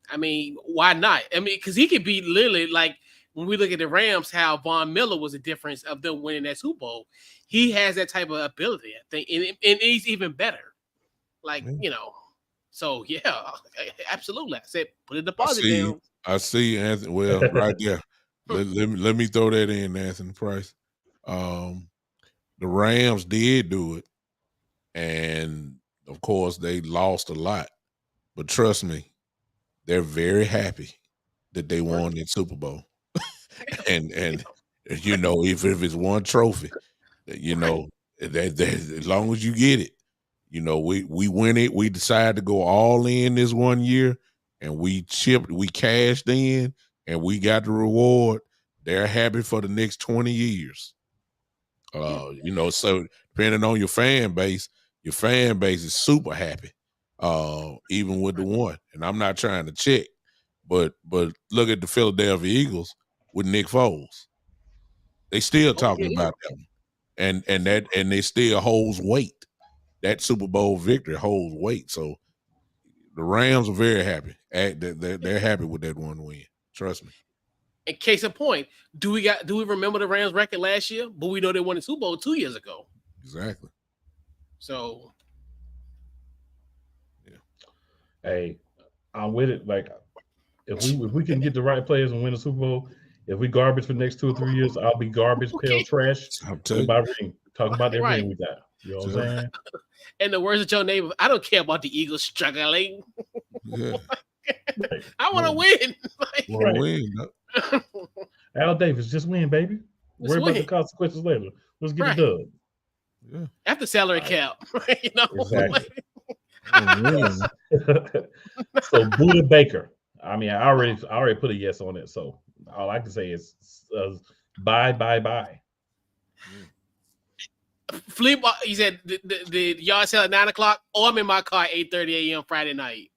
I mean, why not? I mean, because he could be literally like when we look at the Rams, how Von Miller was a difference of them winning that Super Bowl. He has that type of ability, I think, and he's even better. Like, so yeah, absolutely. I said put a deposit down. I see, Anthony. Well, right there. let me throw that in, Anthony Price. The Rams did do it, and of course they lost a lot. But trust me, they're very happy that they won that Super Bowl. and if it's one trophy, that as long as you get it, we win it. We decided to go all in this one year, and we cashed in, and we got the reward. They're happy for the next 20 years. So depending on your fan base is super happy even with the one. And I'm not trying to check, but look at the Philadelphia Eagles with Nick Foles. They still talking about them, and they still holds weight. That Super Bowl victory holds weight. So the Rams are very happy. They're happy with that one win. Trust me. In case of point, do we remember the Rams record last year? But we know they won the Super Bowl 2 years ago. Exactly. So, yeah. Hey, I'm with it. Like, if we can get the right players and win the Super Bowl, if we garbage for the next 2 or 3 years, I'll be garbage, pale trash with my ring. Talking about that ring we got. You know what I'm saying? In the words of Joe Neighbor, I don't care about the Eagles struggling. Yeah. Right. I want to win. Want to win. Al Davis, just win, baby. Worry about the consequences later. Let's get it done. Yeah. After salary cap, you know. Exactly. So Buda Baker. I mean, I already put a yes on it. So all I can say is bye. Flea, he said the yard sale at 9:00. Oh, I'm in my car at 8:30 a.m. Friday night.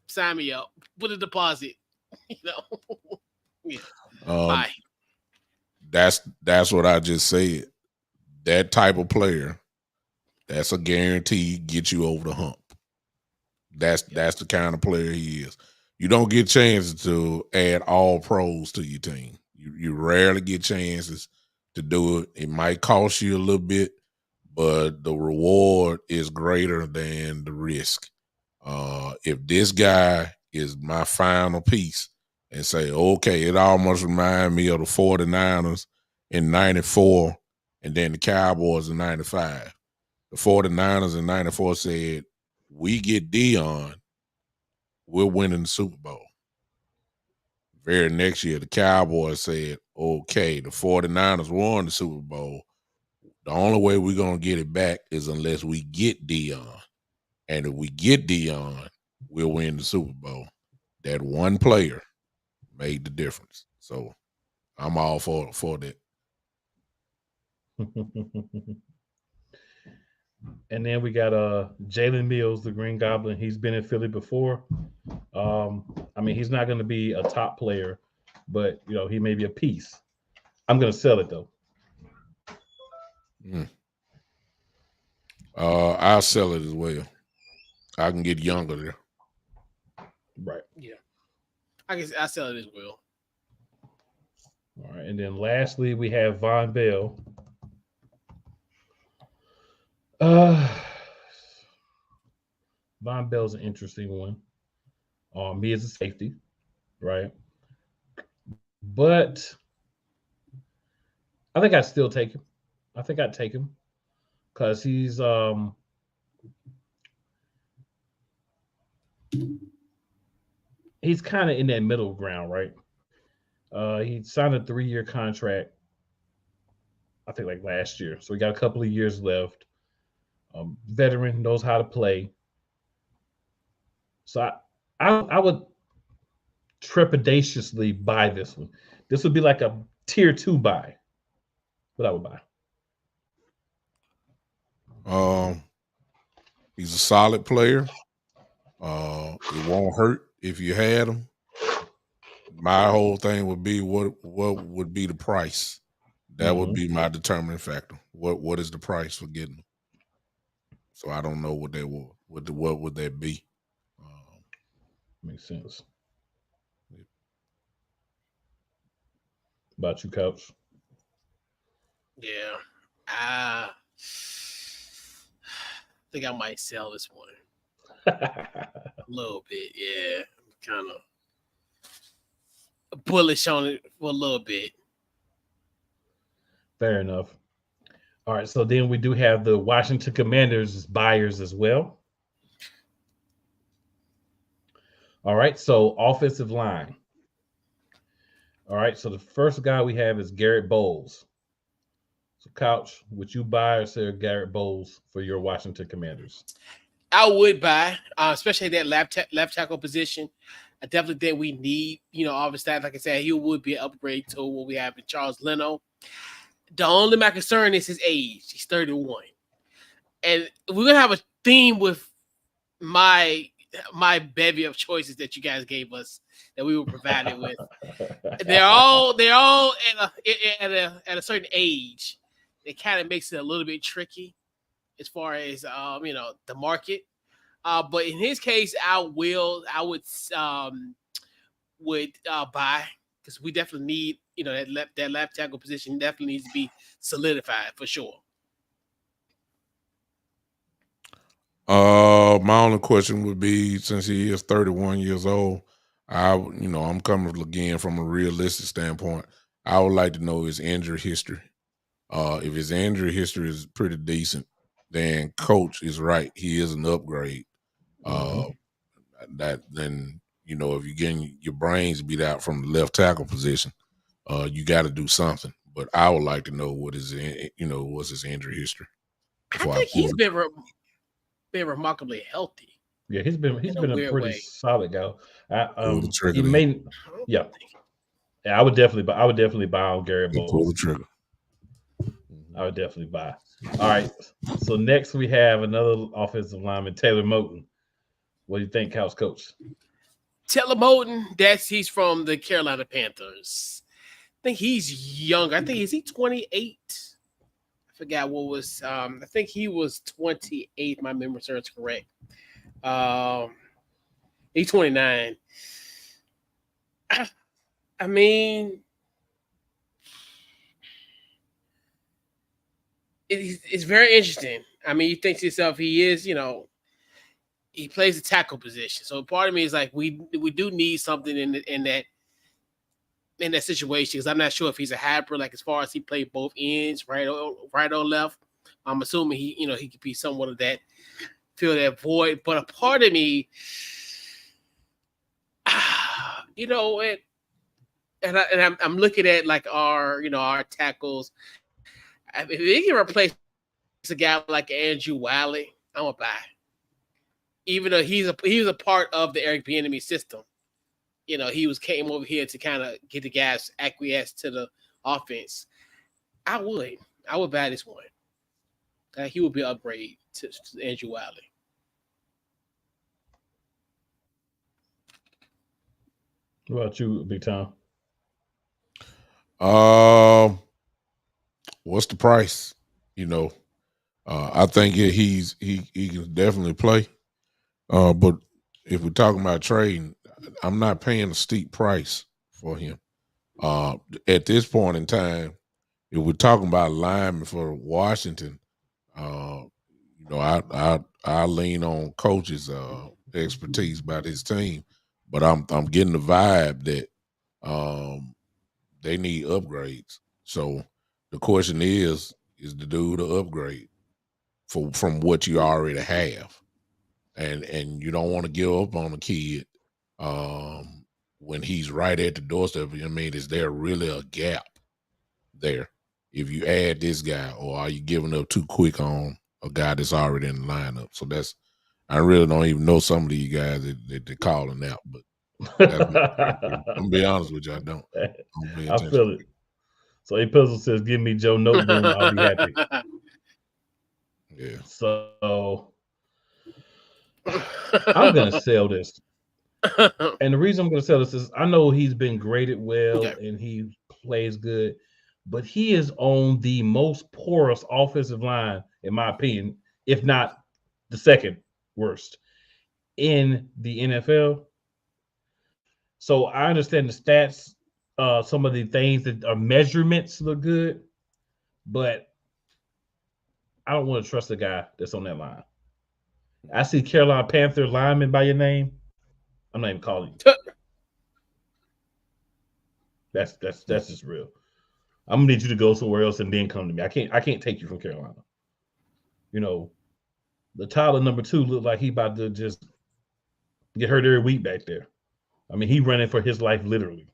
Sign me up. Put a deposit. You know. Yeah. Bye. That's what I just said. That type of player, that's a guarantee get you over the hump. That's the kind of player he is. You don't get chances to add all pros to your team. You rarely get chances to do it. It might cost you a little bit, but the reward is greater than the risk. If this guy is my final piece and say, okay, it almost reminds me of the 49ers in 94 and then the Cowboys in 95. The 49ers in 94 said, we get Dion, we're winning the Super Bowl. Very next year, the Cowboys said, okay, the 49ers won the Super Bowl. The only way we're going to get it back is unless we get Dion. And if we get Dion, we'll win the Super Bowl. That one player made the difference. So I'm all for that. And then we got Jalen Mills, the Green Goblin. He's been in Philly before. I mean, he's not going to be a top player, but you know, he may be a piece. I'm going to sell it though. I'll sell it as well. I can get younger there. Right. Yeah. I sell it as well. All right. And then lastly, we have Von Bell. Von Bell's an interesting one. He is a safety, right? But I think I'd still take him. I think I'd take him because he's kind of in that middle ground, right? He signed a 3-year contract, I think like last year. So he got a couple of years left. Veteran, knows how to play. So I would trepidatiously buy this one. This would be like a tier 2 buy. But I would buy. He's a solid player. It won't hurt if you had him. My whole thing would be what would be the price. That would be my determining factor. What is the price for getting him? So I don't know what that would. What would that be? Makes sense. About you, Couch? Yeah. I think I might sell this one. A little bit, yeah. Kind of bullish on it for a little bit. Fair enough. All right, so then we do have the Washington Commanders buyers as well. All right, so offensive line. All right, so the first guy we have is Garrett Bowles. So, Couch, would you buy or sell Garrett Bowles for your Washington Commanders? I would buy, especially that left tackle position. I definitely think we need, obviously, like I said, he would be an upgrade to what we have in Charles Leno. The only my concern is his age. He's 31. And we're going to have a theme with my bevy of choices that you guys gave us that we were provided with. They're all at a certain age. It kind of makes it a little bit tricky as far as the market. But in his case, I would buy, because we definitely need that left tackle position definitely needs to be solidified for sure. My only question would be, since he is 31 years old, I'm coming again from a realistic standpoint. I would like to know his injury history. If his injury history is pretty decent, then coach is right. He is an upgrade. Then if you're getting your brains beat out from the left tackle position, you got to do something. But I would like to know what's his injury history. I think he's been remarkably healthy. Yeah, he's been a pretty solid guy. I would definitely buy on Gary Bowles. Pull the trigger. I would definitely buy. All right. So next we have another offensive lineman, Taylor Moton. What do you think, Couch Coach? Taylor Moton, he's from the Carolina Panthers. I think he's younger. I think, is he 28? I forgot what was. I think he was 28. My memory serves correct. He's 29. I mean, it's very interesting. I mean, you think to yourself, he is, he plays the tackle position. So part of me is like, we do need something in that situation, because I'm not sure if he's a hybrid, like as far as he played both ends, right or left. I'm assuming he could be somewhat of that, fill that void. But a part of me, I'm looking at like our tackles. If he can replace a guy like Andrew Wiley, I'm gonna buy. Even though he was a part of the Eric Bieniemy system, he came over here to kind of get the guys acquiesced to the offense. I would buy this one. He would be an upgrade to Andrew Wiley. What about you, Big Tom? What's the price? I think he can definitely play. But if we're talking about trading, I'm not paying a steep price for him. At this point in time, if we're talking about linemen for Washington, I lean on coach's expertise about his team, but I'm getting the vibe that they need upgrades. So the question is the dude to upgrade from what you already have, and you don't want to give up on a kid when he's right at the doorstep. I mean, is there really a gap there if you add this guy, or are you giving up too quick on a guy that's already in the lineup? So I really don't even know some of these guys that they're calling out, but I'm gonna be honest with you, I don't. I feel it. So A Puzzle says, "Give me Joe Noteboom, I'll be happy." Yeah. So I'm gonna sell this, and the reason I'm gonna sell this is I know he's been graded well and he plays good, but he is on the most porous offensive line, in my opinion, if not the second worst in the NFL. So I understand the stats, some of the things that are measurements look good, but I don't want to trust the guy that's on that line. I see Carolina Panther lineman by your name, I'm not even calling you. That's just real. I'm gonna need you to go somewhere else and then come to me. I can't take you from Carolina. The Tyler number 2 looked like he about to just get hurt every week back there. I mean, he running for his life, literally.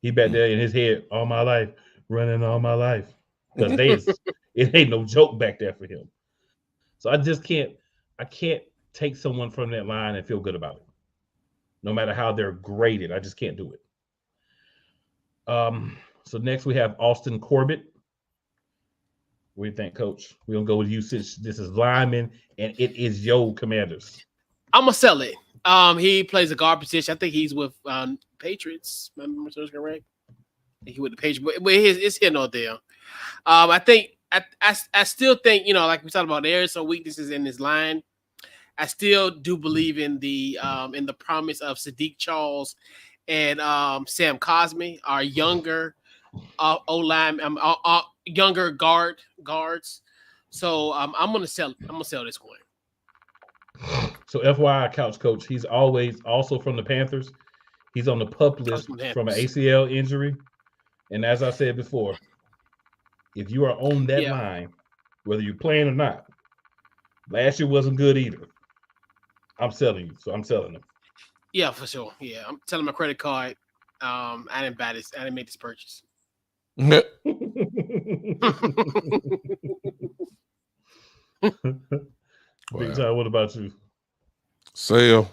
He back there in his head all my life, running all my life. Because it ain't no joke back there for him. So I can't take someone from that line and feel good about it. No matter how they're graded, I just can't do it. So next we have Austin Corbett. What do you think, Coach? We're gonna go with you since this is lineman and it is your Commanders. I'm gonna sell it. He plays a guard position. I think he's with Patriots. Remember, correct? He with the Patriots, but it's here no there. I think I still think, like we talked about, there are some weaknesses in his line. I still do believe in the promise of Sadiq Charles and Sam Cosme, our younger O-line, younger guards. So I'm gonna sell this one. So FYI, Couch Coach, he's always also from the Panthers. He's on the PUP list from an ACL injury. And as I said before, if you are on that line, whether you're playing or not, last year wasn't good either. I'm selling you, so I'm selling them. Yeah, for sure. Yeah, I'm telling my credit card. I didn't buy this. I didn't make this purchase. Big Time, what about you? Sale.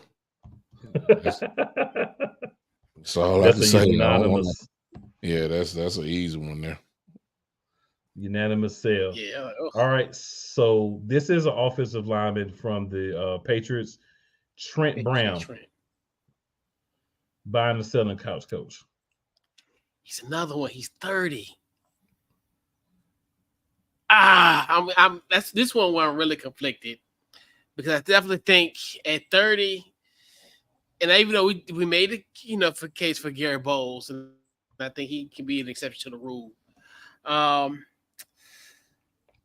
That's all I can say. Unanimous. Yeah, that's an easy one there. Unanimous sale. Yeah. All right. So this is an offensive lineman from the Patriots, Trent Brown. Buying and selling, Couch Coach. He's another one. He's 30. This one where I'm really conflicted, because I definitely think at 30, and even though we made a for case for Gary Bowles, and I think he can be an exception to the rule.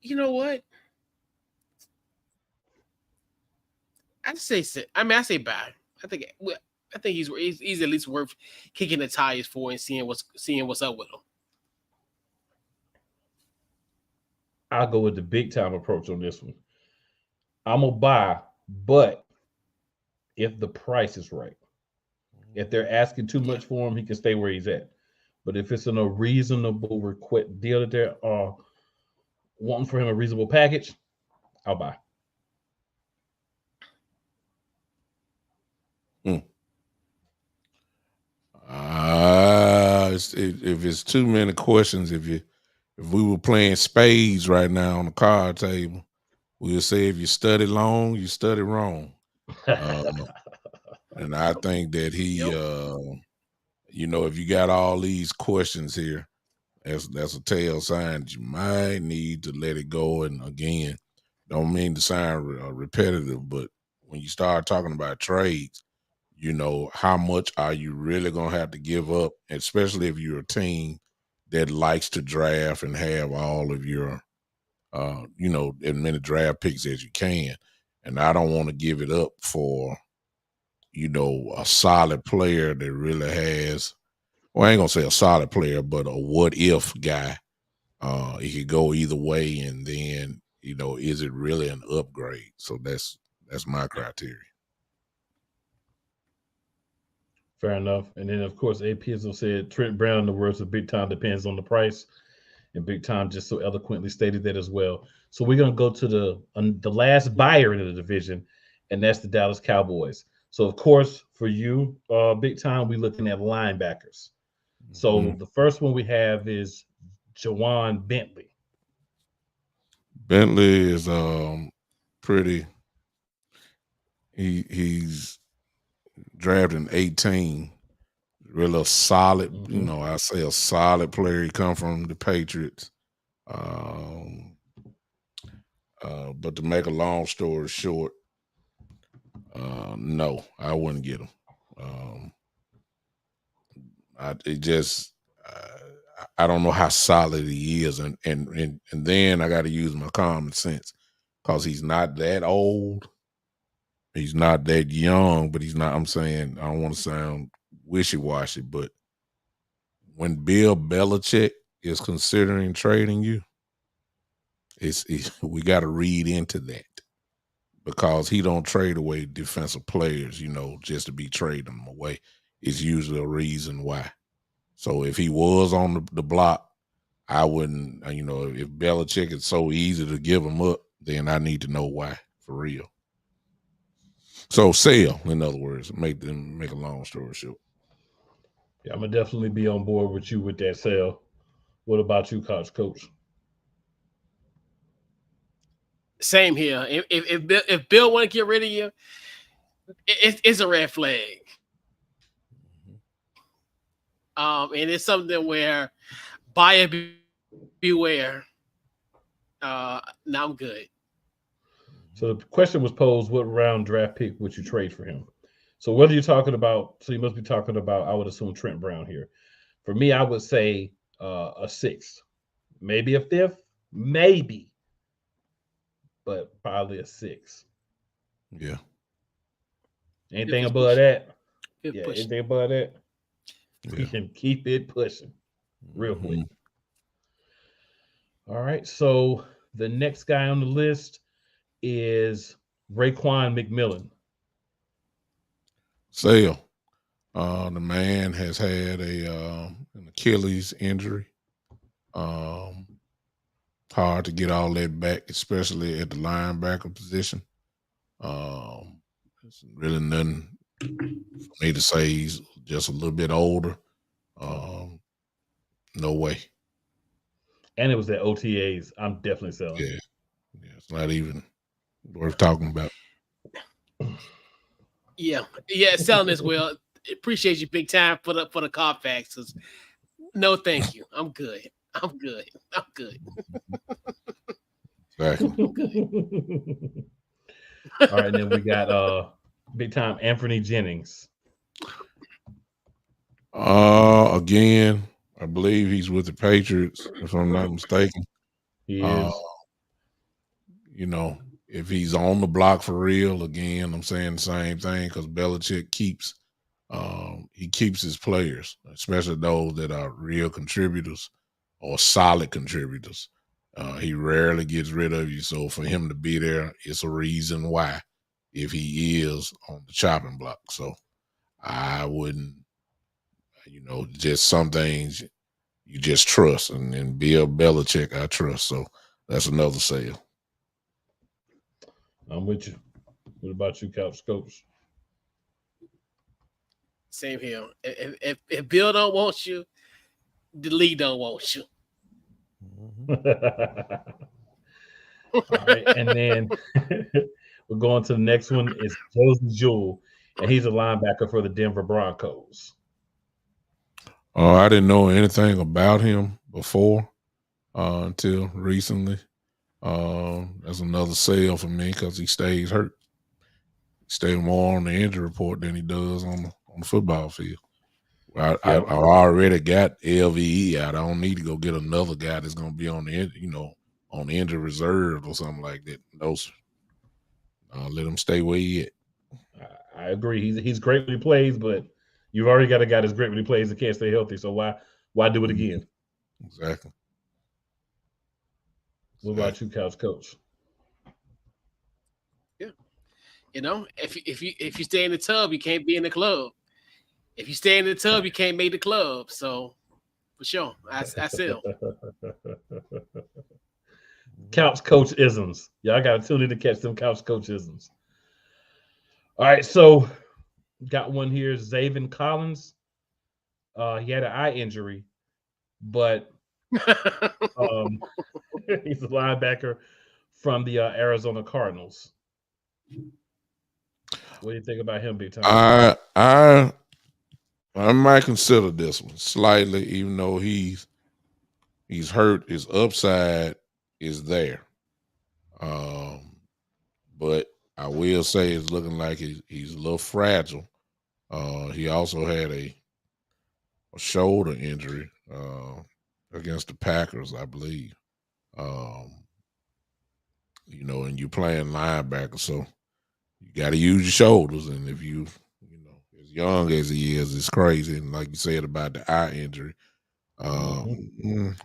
You know what? I say buy. I think he's at least worth kicking the tires for and seeing what's up with him. I'll go with the big time approach on this one. I'm gonna buy, but if the price is right, if they're asking too much for him, he can stay where he's at. But if it's in a reasonable request deal that they're wanting for him, a reasonable package, I'll buy. If it's too many questions, if we were playing spades right now on the card table, we'll say if you study long, you study wrong. And I think that he, if you got all these questions here, that's a tell sign that you might need to let it go. And again, don't mean to sound repetitive, but when you start talking about trades, how much are you really going to have to give up, especially if you're a team that likes to draft and have all of your, as many draft picks as you can. And I don't want to give it up for, a solid player that really has, well, I ain't going to say a solid player, but a what-if guy. It could go either way, and then, is it really an upgrade? So that's my criteria. Fair enough. And then, of course, A. Pizzo said Trent Brown, in the words of Big Time, depends on the price. And Big Time just so eloquently stated that as well. So we're going to go to the last buyer in the division, and that's the Dallas Cowboys. So, of course, for you, Big Time, we're looking at linebackers. So the first one we have is Jawan Bentley. Bentley is pretty. He's drafted in 18. Really solid, I say a solid player. He come from the Patriots. But to make a long story short, no, I wouldn't get him. I don't know how solid he is, and then I got to use my common sense, because he's not that old, he's not that young, but he's not. I'm saying, I don't want to sound wishy-washy, but when Bill Belichick is considering trading you, we got to read into that, because he don't trade away defensive players, just to be trading them away. It's usually a reason why. So if he was on the block, I wouldn't, if Belichick is so easy to give him up, then I need to know why, for real. So sell, in other words, make a long story short. Yeah, I'm going to definitely be on board with you with that sale. What about you, Coach? Same here. If Bill want to get rid of you, it's a red flag. And it's something where buyer beware. Now I'm good. So the question was posed: what round draft pick would you trade for him? So what are you talking about? So you must be talking about, I would assume, Trent Brown here. For me, I would say a 6th, maybe a 5th, maybe, but probably a 6. Yeah. Anything above that? Yeah, anything above that? Yeah. We can keep it pushing real quick. All right. So the next guy on the list is Raekwon McMillan. Sale. The man has had an Achilles injury. Hard to get all that back, especially at the linebacker position. It's really nothing for me to say. He's just a little bit older. No way. And it was at OTAs. I'm definitely selling. Yeah, it's not even worth talking about. Yeah, selling as well. Appreciate you big time for the Carfaxes. No, thank you. I'm good. Exactly. All right, and then we got big time Anthony Jennings. Again, I believe he's with the Patriots, if I'm not mistaken. He is. You know, if he's on the block for real, again, I'm saying the same thing because Belichick keeps his players, especially those that are real contributors or solid contributors. He rarely gets rid of you. So for him to be there, it's a reason why, if he is on the chopping block. So I wouldn't, just some things you just trust. And Bill Belichick, I trust. So that's another sale. I'm with you. What about you, Couch Coach? Same here. If Bill don't want you, the league don't want you. All right, and then we're going to the next one. It's Josie Jewell, and he's a linebacker for the Denver Broncos. I didn't know anything about him before until recently. That's another sale for me because he stays hurt. He stays more on the injury report than he does on the football field. I already got LVE out. I don't need to go get another guy that's going to be on the on the injury reserve or something like that. Those, let him stay where he at. I agree. He's great when he plays, but you've already got a guy that's great when he plays and can't stay healthy. So why do it again? Exactly. What about you, Couch Coach? Yeah, if you stay in the tub, you can't be in the club. If you stay in the tub, you can't make the club. So for sure, I sell. Couch Coach isms. Y'all got to tune in to catch them Couch Coach isms. All right, so got one here, Zaven Collins. He had an eye injury, but he's a linebacker from the Arizona Cardinals. What do you think about him, Big Time? I might consider this one slightly, even though he's hurt. His upside is there, but I will say it's looking like he's a little fragile. He also had a shoulder injury against the Packers, I believe. And you're playing linebacker, so you got to use your shoulders. And if you as young as he is, it's crazy. And like you said about the eye injury, and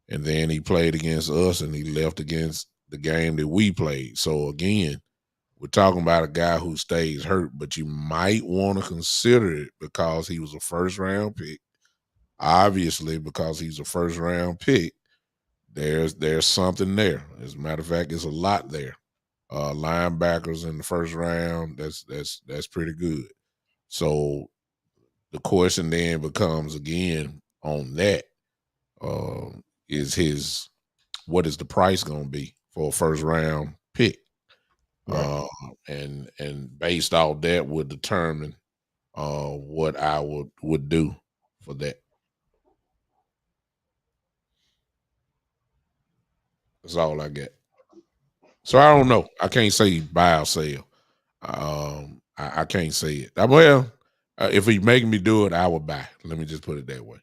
then he played against us, and he left against the game that we played. So again, we're talking about a guy who stays hurt, but you might want to consider it because he was a first-round pick. Obviously, because he's a first-round pick, there's something there. As a matter of fact, it's a lot there. Linebackers in the first round, that's pretty good. So the question then becomes again on that, what is the price going to be for a first-round pick. Right. And based off that would determine what I would do for that. That's all I get. So I don't know. I can't say buy or sell. I can't say it. Well, if he's making me do it, I would buy. Let me just put it that way.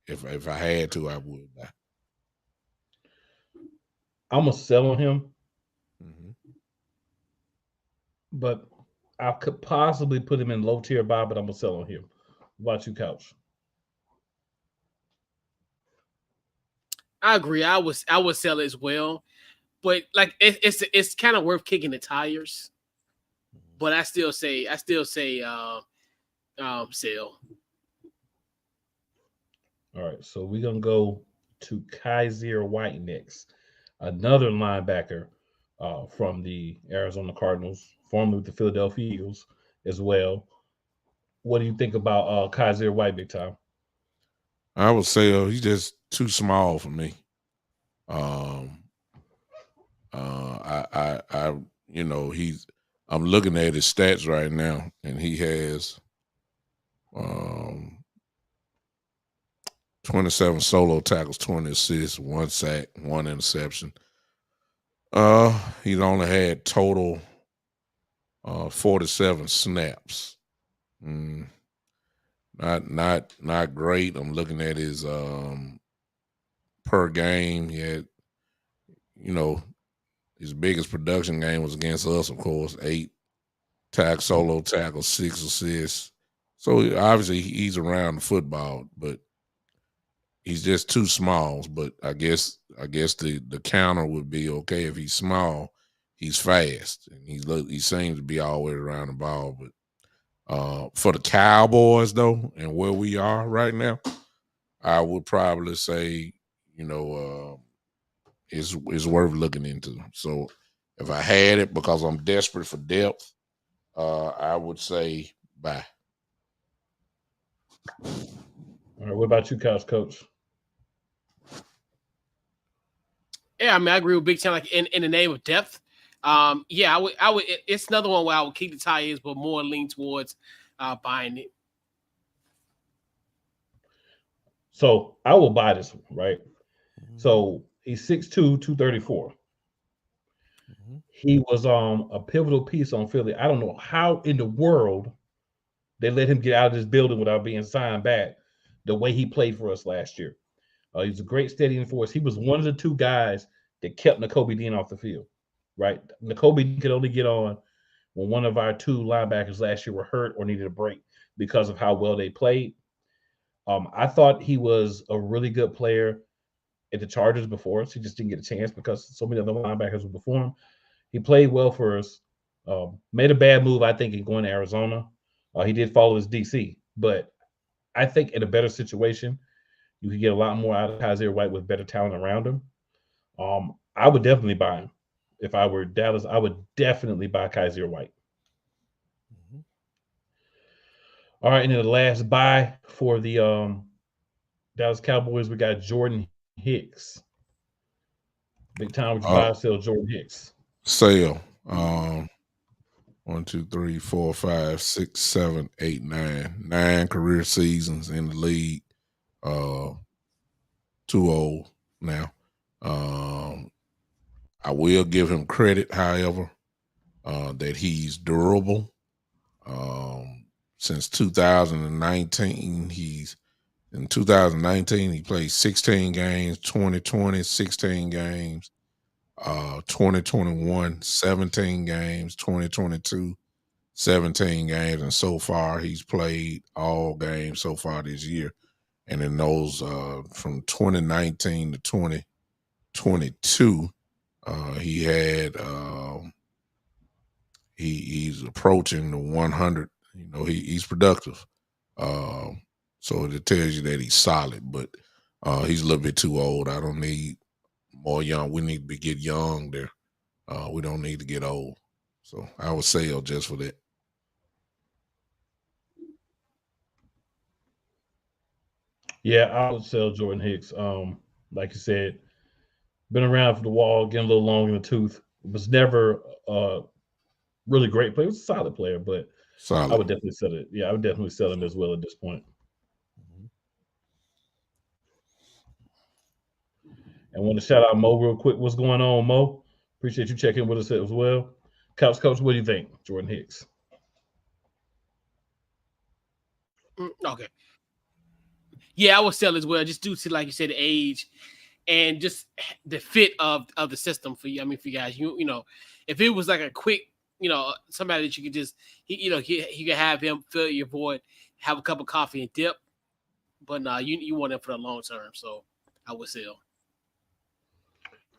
If I had to, I would buy. I'm gonna sell on him, Mm-hmm. but I could possibly put him in low tier buy, but I'm gonna sell on him. What about you, Couch? I agree. I would sell it as well, but like it's kind of worth kicking the tires. But I still say sell. All right, so we're gonna go to Kaiser White next, another linebacker from the Arizona Cardinals, formerly with the Philadelphia Eagles as well. What do you think about Kaiser White, big time? I would say he's just too small for me. Um, I I'm looking at his stats right now, and he has 27 solo tackles, 20 assists, 1 sack, 1 interception. He's only had total 47 snaps. Not great. I'm looking at his per game. He had, his biggest production game was against us, of course, 8 solo tackles, 6 assists. So obviously he's around the football, but he's just too small. But I guess the counter would be okay if he's small, he's fast, and he seems to be always around the ball. But for the Cowboys though, and where we are right now, I would probably say, it's worth looking into. So if I had it because I'm desperate for depth, I would say buy. All right, what about you, Couch Coach? Yeah, I mean, I agree with Big Ten. Like in the name of depth, yeah, I would. It's another one where I would kick the tires, but more lean towards buying it. So I will buy this one, right? So he's 6'2", 234. He was a pivotal piece on Philly. I don't know how in the world they let him get out of this building without being signed back the way he played for us last year. He's a great steadying force. He was one of the 2 guys that kept Nakobe Dean off the field, right? Nakobe Dean could only get on when one of our 2 linebackers last year were hurt or needed a break because of how well they played. I thought he was a really good player at the Chargers before us. He just didn't get a chance because so many other linebackers were before him. He played well for us. Made a bad move, I think, in going to Arizona. He did follow his DC, but I think in a better situation, you could get a lot more out of Kaiser White with better talent around him. I would definitely buy him. If I were Dallas, I would definitely buy Kaiser White. All right, and then the last buy for the Dallas Cowboys, we got Jordan Hicks. Big time, would you buy or sell Jordan Hicks? Sale. 1, 2, 3, 4, 5, 6, 7, 8, 9. 9 career seasons in the league. Too old now. I will give him credit, however, that he's durable. Since 2019, in 2019 he played 16 games, 2020 16 games, 2021 17 games, 2022 17 games, and so far he's played all games so far this year. And in those from 2019 to 2022, he had he's approaching the 100. He's productive. So it tells you that he's solid, but he's a little bit too old. I don't need more young. We need to get young there. We don't need to get old. So I would sell just for that. Yeah, I would sell Jordan Hicks. Like you said, been around for the wall, getting a little long in the tooth. was never really great player. He was a solid player, but Solid. I would definitely sell it. Yeah, I would definitely sell him as well at this point. And want to shout out Mo real quick. What's going on, Mo? Appreciate you checking with us as well. Couch Coach, what do you think, Jordan Hicks? Okay. Yeah, I would sell as well, just due to, like you said, the age and just the fit of the system for you. I mean, for you guys, you know, if it was like a quick, you know, somebody that you could just, you could have him fill your void, have a cup of coffee and dip. But nah, you want him for the long term, so I would sell.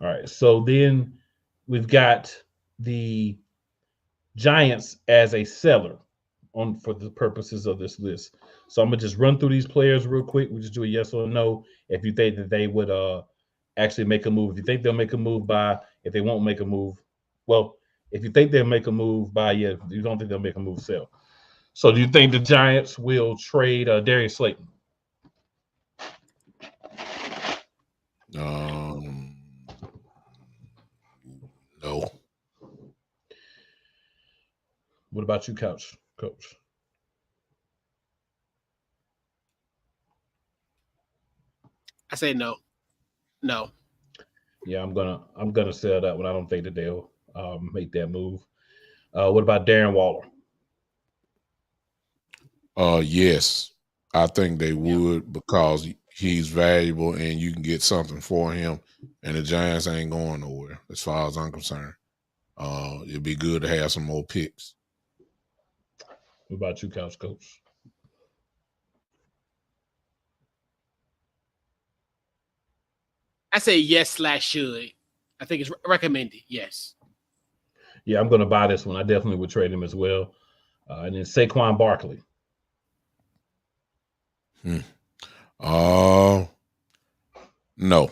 All right, so then we've got the Giants as a seller on for the purposes of this list. So I'm gonna just run through these players real quick. We just do a yes or no if you think that they would actually make a move. If you think they'll make a move, by. If they won't make a move, well, if you think they'll make a move, by. Yeah, if you don't think they'll make a move, sell. So do you think the Giants will trade Darius Slayton? No. What about you, Coach? I say no. No. Yeah, I'm gonna sell that one. I don't think that they'll make that move. What about Darren Waller? Yes, I think they would because he's valuable and you can get something for him. And the Giants ain't going nowhere, as far as I'm concerned. It'd be good to have some more picks. What about you, Couch Coach? I say yes / should. I think it's recommended. Yes. Yeah, I'm going to buy this one. I definitely would trade him as well. And then Saquon Barkley. No.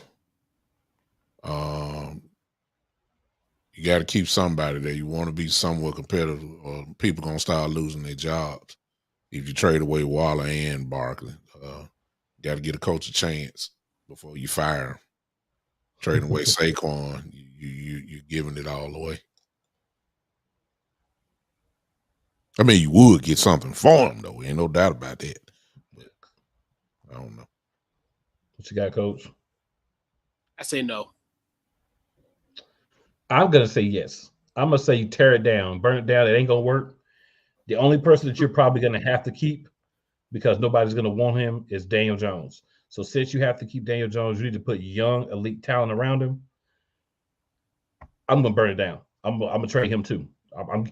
You got to keep somebody there. You want to be somewhat competitive, or people gonna start losing their jobs if you trade away Waller and Barkley. Got to get a coach a chance before you fire him. Trading away Saquon, you're giving it all away. I mean, you would get something for him, though. Ain't no doubt about that. But I don't know. What you got, Coach? I say no. I'm going to say yes. I'm going to say you tear it down, burn it down. It ain't going to work. The only person that you're probably going to have to keep, because nobody's going to want him, is Daniel Jones. So since you have to keep Daniel Jones, you need to put young, elite talent around him. I'm going to burn it down. I'm going to trade him too.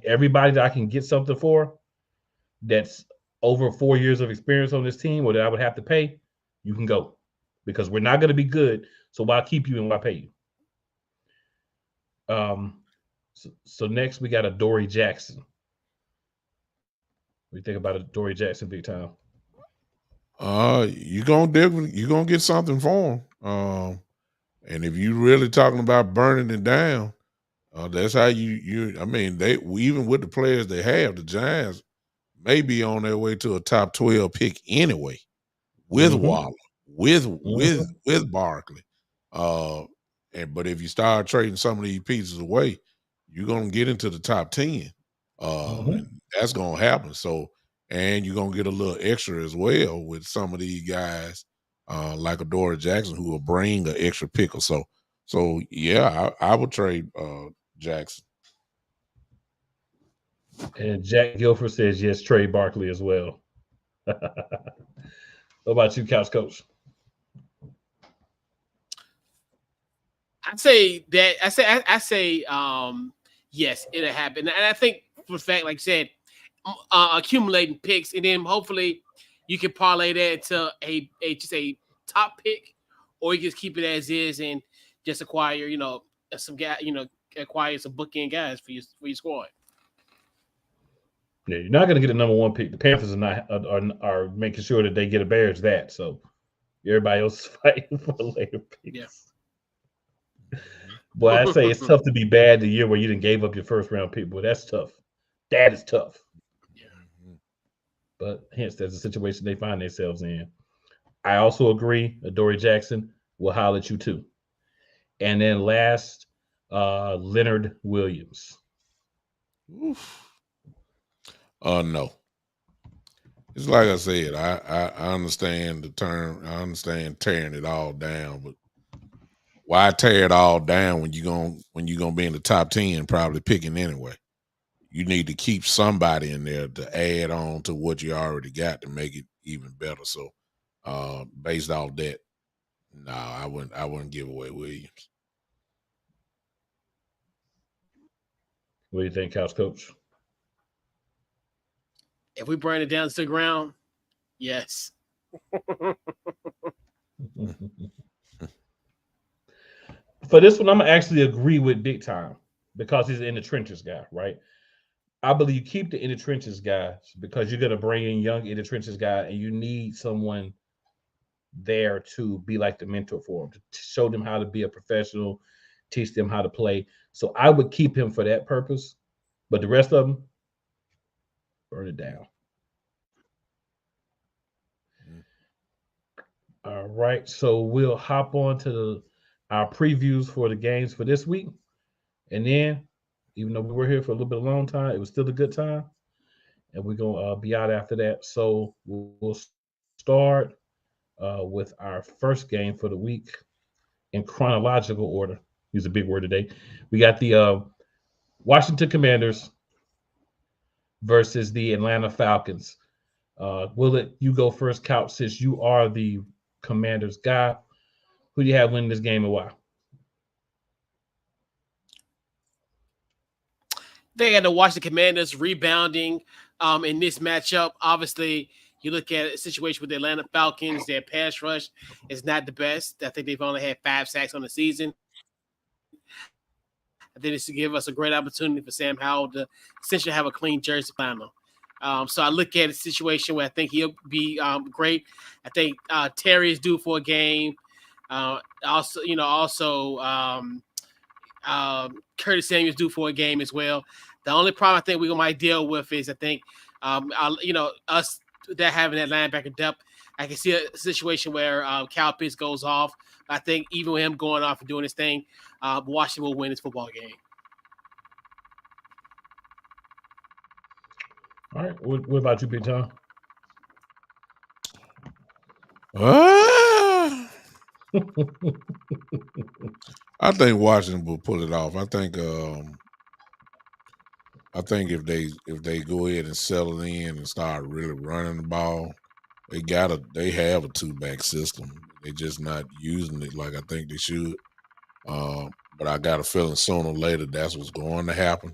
Everybody that I can get something for that's over 4 years of experience on this team or that I would have to pay, you can go. Because we're not going to be good. So why keep you and why pay you? So next we got a Dory Jackson. What do you think about a Dory Jackson, big time? You're gonna get something for him. And if you really talking about burning it down, that's how you. I mean, even with the players they have, the Giants may be on their way to a top 12 pick anyway, with Waller, with Barkley. But if you start trading some of these pieces away, you're gonna get into the top 10. And that's gonna happen. So, and you're gonna get a little extra as well with some of these guys, like a Dory Jackson, who will bring an extra pick or so. So yeah, I would trade Jackson. And Jack Guilford says yes, trade Barkley as well. What about you, Couch Coach? I say yes, it'll happen. And I think for the fact, like I said, accumulating picks, and then hopefully you can parlay that into just a top pick, or you just keep it as is and just acquire, some guy, acquire some bookend guys for your squad. Yeah, you're not going to get a number one pick. The Panthers are making sure that they get a Bears that. So everybody else is fighting for later picks. Yeah. Boy, I say it's tough to be bad the year where you didn't gave up your first round pick. Boy, that's tough. That is tough. Yeah. But hence, that's the situation they find themselves in. I also agree. Dory Jackson will holler at you too. And then last, Leonard Williams. Oof. No. It's like I said, I understand the term. I understand tearing it all down, but why tear it all down when you're gonna be in the top 10, probably picking anyway? You need to keep somebody in there to add on to what you already got to make it even better. So, based off that, no, I wouldn't give away Williams. What do you think, House Coach? If we burn it down to the ground, yes. For this one, I'm gonna actually agree with big time because he's an in the trenches guy, right? I believe you keep the in the trenches guys because you're gonna bring in young in the trenches guy, and you need someone there to be like the mentor for them, to show them how to be a professional, teach them how to play. So I would keep him for that purpose, but the rest of them, burn it down. All right, so we'll hop on to our previews for the games for this week, and then, even though we were here for a little bit of a long time, it was still a good time, and we're gonna be out after that. So we'll start with our first game for the week in chronological order. Use a big word today. We got the Washington Commanders versus the Atlanta Falcons. We'll let you go first, Couch, since you are the Commanders guy. Who do you have winning this game and why? They had to watch the Commanders rebounding in this matchup. Obviously, you look at a situation with the Atlanta Falcons, their pass rush is not the best. I think they've only had 5 sacks on the season. I think it's to give us a great opportunity for Sam Howell to essentially have a clean jersey final. So I look at a situation where I think he'll be great. I think Terry is due for a game. Curtis Samuel's due for a game as well. The only problem I think we might deal with is I think us that having that linebacker depth. I can see a situation where Kyle Pitts goes off. I think even with him going off and doing his thing, Washington will win this football game. All right. What about you, Big Tom? I think Washington will pull it off. I think if they go ahead and settle in and start really running the ball, they have a 2-back system. They're just not using it like I think they should. But I got a feeling sooner or later that's what's going to happen.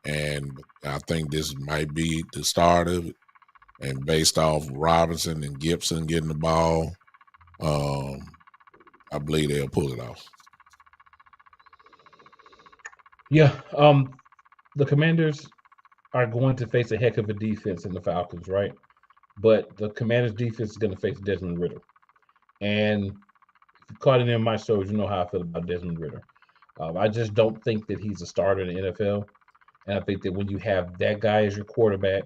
And I think this might be the start of it. And based off Robinson and Gibson getting the ball, I believe they'll pull it off. Yeah. The Commanders are going to face a heck of a defense in the Falcons, right? But the Commanders' defense is going to face Desmond Ridder. And if you caught it in my shows, you know how I feel about Desmond Ridder. I just don't think that he's a starter in the NFL. And I think that when you have that guy as your quarterback,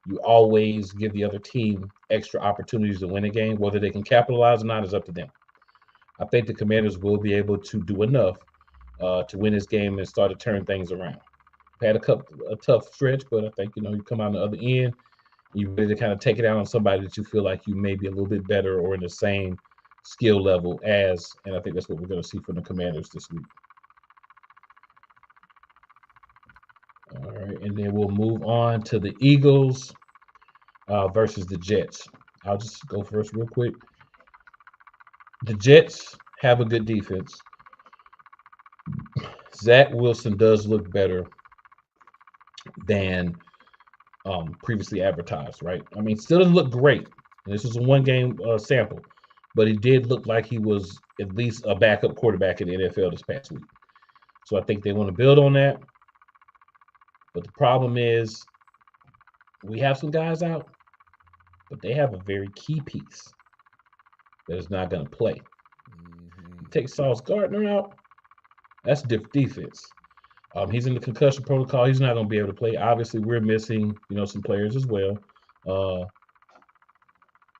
you always give the other team extra opportunities to win a game. Whether they can capitalize or not is up to them. I think the Commanders will be able to do enough to win this game and start to turn things around. Had a tough stretch, but I think you come out on the other end, you really kind of take it out on somebody that you feel like you may be a little bit better or in the same skill level as, and I think that's what we're going to see from the Commanders this week. All right, and then we'll move on to the Eagles versus the Jets. I'll just go first real quick. The Jets have a good defense. Zach Wilson does look better than previously advertised, right? I mean, still doesn't look great. This is a one-game sample, but he did look like he was at least a backup quarterback in the NFL this past week. So I think they want to build on that. But the problem is we have some guys out, but they have a very key piece that is not going to play. Take Sauce Gardner out, that's different defense. He's in the concussion protocol. He's not going to be able to play. Obviously, we're missing, some players as well.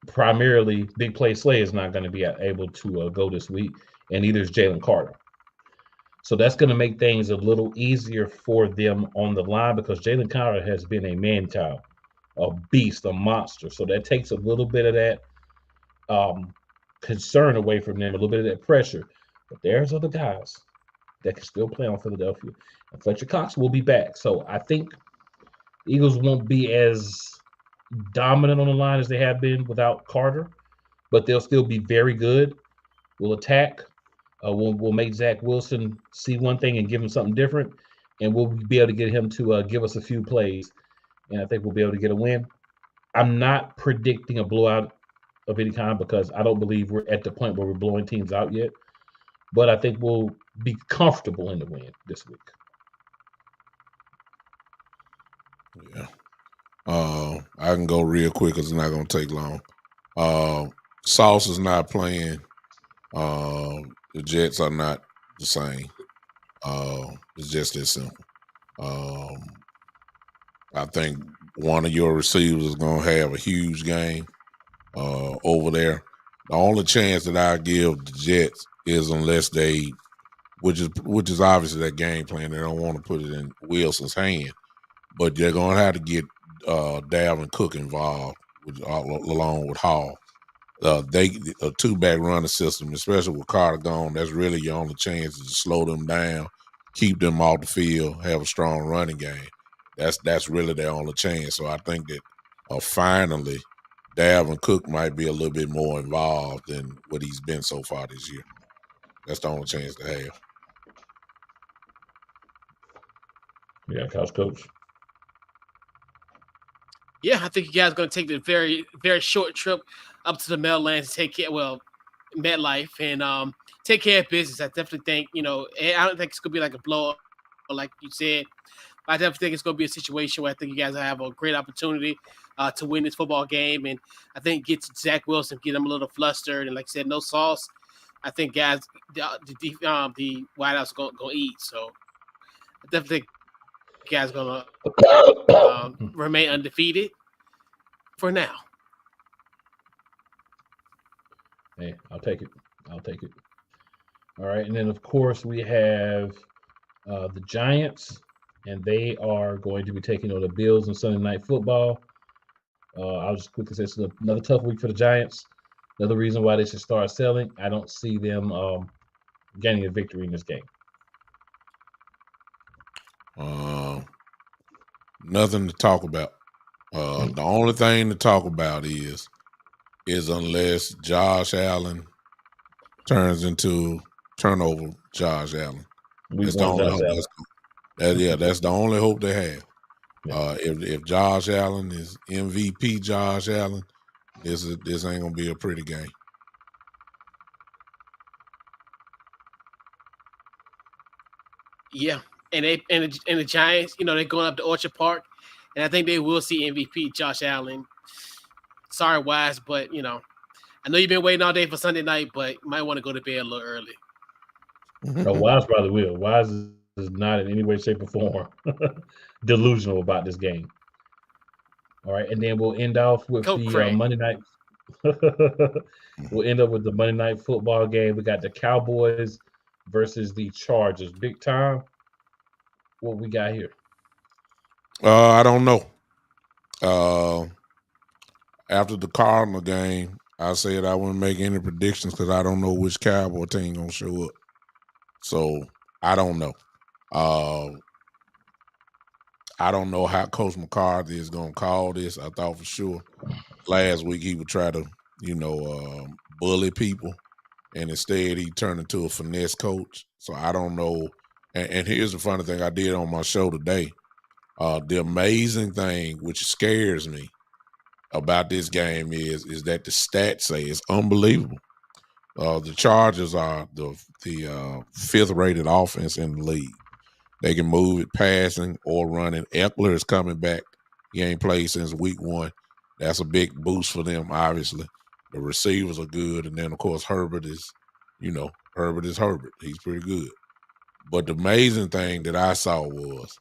Primarily, Big Play Slay is not going to be able to go this week, and neither is Jalen Carter. So that's going to make things a little easier for them on the line because Jalen Carter has been a man-child, a beast, a monster. So that takes a little bit of that concern away from them, a little bit of that pressure. But there's other guys that can still play on Philadelphia. And Fletcher Cox will be back. So I think the Eagles won't be as dominant on the line as they have been without Carter, but they'll still be very good. We'll attack. We'll make Zach Wilson see one thing and give him something different, and we'll be able to get him to give us a few plays, and I think we'll be able to get a win. I'm not predicting a blowout of any kind because I don't believe we're at the point where we're blowing teams out yet, but I think we'll be comfortable in the win this week. Yeah. I can go real quick because it's not going to take long. Sauce is not playing. The Jets are not the same. It's just that simple. I think one of your receivers is going to have a huge game over there. The only chance that I give the Jets is unless they, which is obviously their game plan. They don't want to put it in Wilson's hand, but they're going to have to get Dalvin Cook involved along with Hall. They a two-back running system, especially with Carter gone, that's really your only chance is to slow them down, keep them off the field, have a strong running game. That's really their only chance. So I think that finally Dalvin Cook might be a little bit more involved than what he's been so far this year. That's the only chance to have. Yeah, Coach. Yeah, I think you guys are going to take the very, very short trip up to the Meadowlands to take care, MetLife, and take care of business. I definitely think, I don't think it's going to be like a blow-up, like you said. I definitely think it's going to be a situation where I think you guys have a great opportunity to win this football game. And I think get Zach Wilson, get him a little flustered. And like I said, no sauce. I think guys, the wideouts are going to eat. So I definitely think you guys are going to remain undefeated for now. Hey, I'll take it. All right. And then, of course, we have the Giants, and they are going to be taking on the Bills on Sunday Night Football. I'll just quickly say it's another tough week for the Giants. Another reason why they should start selling. I don't see them getting a victory in this game. Nothing to talk about. The only thing to talk about is unless Josh Allen turns into turnover Josh Allen. That's the only hope. That's the only hope they have. Yeah. If Josh Allen is MVP Josh Allen, this ain't gonna be a pretty game. Yeah, and the Giants, they're going up to Orchard Park, and I think they will see MVP Josh Allen. Sorry, Wise, but I know you've been waiting all day for Sunday night, but you might want to go to bed a little early. No, Wise probably will. Wise is not in any way, shape, or form delusional about this game. All right, and then we'll end off with Monday night. We'll end up with the Monday Night Football game. We got the Cowboys versus the Chargers. Big time. What we got here? I don't know. After the Cardinal game, I said I wouldn't make any predictions because I don't know which Cowboy team gonna show up. So I don't know. I don't know how Coach McCarthy is gonna call this. I thought for sure last week he would try to, bully people, and instead he turned into a finesse coach. So I don't know. And here's the funny thing I did on my show today. The amazing thing, which scares me about this game, is that the stats say it's unbelievable. The Chargers are the fifth rated offense in the league. They can move it passing or running. Eckler is coming back. He ain't played since week 1. That's a big boost for them, obviously. The receivers are good. And then, of course, Herbert is Herbert. He's pretty good. But the amazing thing that I saw was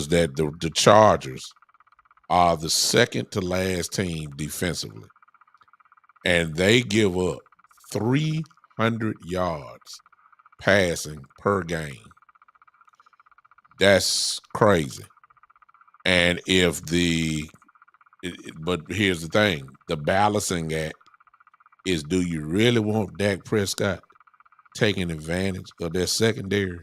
that the Chargers are the second to last team defensively. And they give up 300 yards passing per game. That's crazy. And but here's the thing, the balancing act is, do you really want Dak Prescott taking advantage of their secondary?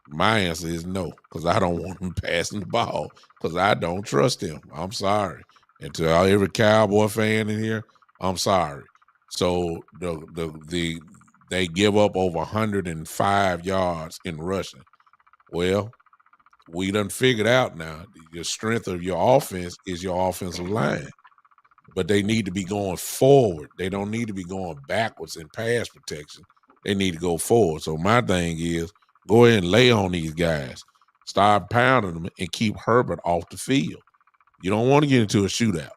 My answer is no, because I don't want him passing the ball, because I don't trust him. I'm sorry. And to every Cowboy fan in here, I'm sorry. So they give up over 105 yards in rushing. Well, we done figured out now the strength of your offense is your offensive line. But they need to be going forward. They don't need to be going backwards in pass protection. They need to go forward. So my thing is, go ahead and lay on these guys. Start pounding them and keep Herbert off the field. You don't want to get into a shootout.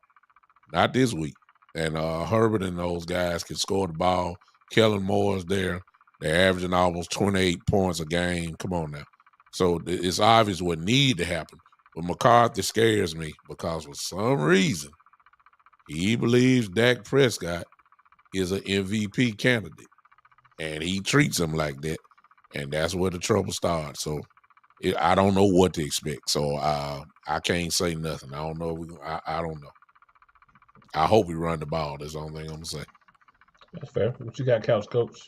Not this week. And Herbert and those guys can score the ball. Kellen Moore's there. They're averaging almost 28 points a game. Come on now. So it's obvious what need to happen. But McCarthy scares me because for some reason, he believes Dak Prescott is an MVP candidate. And he treats him like that. And that's where the trouble starts. So I don't know what to expect. So I can't say nothing. I don't know. I don't know. I hope we run the ball. That's the only thing I'm going to say. That's fair. What you got, Couch Coach?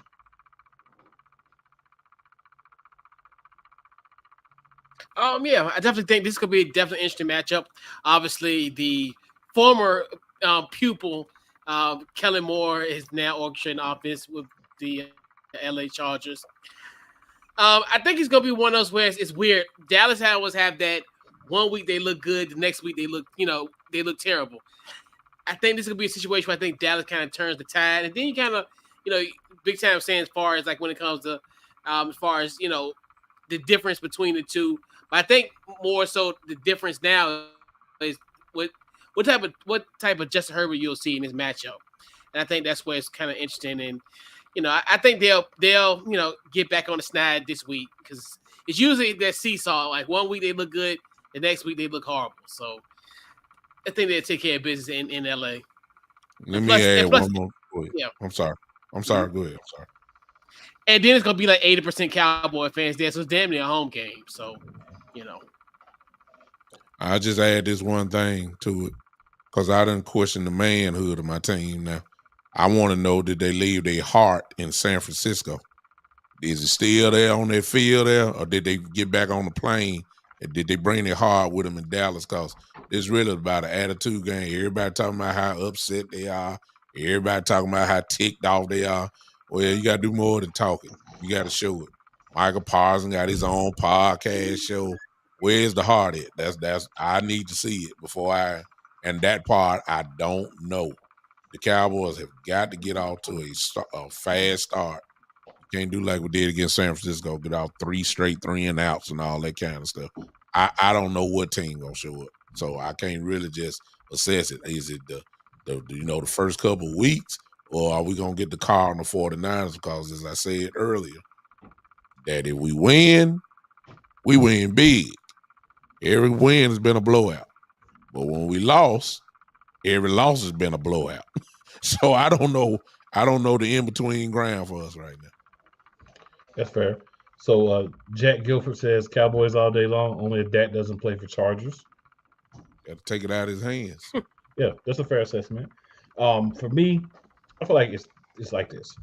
Yeah, I definitely think this could be a definitely interesting matchup. Obviously, the former pupil, Kellen Moore, is now orchestrating offense with the LA Chargers. I think it's gonna be one of those where it's weird. Dallas always have that 1 week they look good, the next week they look terrible. I think this is gonna be a situation where I think Dallas kind of turns the tide, and then you kind of, big time saying as far as like when it comes to, as far as the difference between the two. But I think more so the difference now is what type of Justin Herbert you'll see in this matchup, and I think that's where it's kind of interesting. And I think they'll get back on the snide this week, because it's usually that seesaw. Like 1 week they look good, the next week they look horrible. So I think they'll take care of business in LA. Let me add one more. Yeah. I'm sorry. Go ahead. I'm sorry. And then it's gonna be like 80% Cowboy fans there, so it's damn near a home game. So, I just add this one thing to it, because I didn't question the manhood of my team. Now, I want to know, did they leave their heart in San Francisco? Is it still there on their field there, or did they get back on the plane? And did they bring their heart with them in Dallas? Because it's really about an attitude game. Everybody talking about how upset they are. Everybody talking about how ticked off they are. Well, you got to do more than talking. You got to show it. Michael Parsons got his own podcast show. Where's the heart at? That's I need to see it before and that part I don't know. The Cowboys have got to get off to a fast start. You can't do like we did against San Francisco, get out 3 straight 3-and-outs and all that kind of stuff. I don't know what team gonna show up, so I can't really just assess it. Is it the first couple of weeks, or are we gonna get the car on the 49ers? Because as I said earlier, that if we win big. Every win has been a blowout. But when we lost, every loss has been a blowout. So I don't know the in-between ground for us right now. That's fair. So Jack Guilford says Cowboys all day long, only if Dak doesn't play for Chargers. Got to take it out of his hands. Yeah, that's a fair assessment. For me, I feel like it's like this.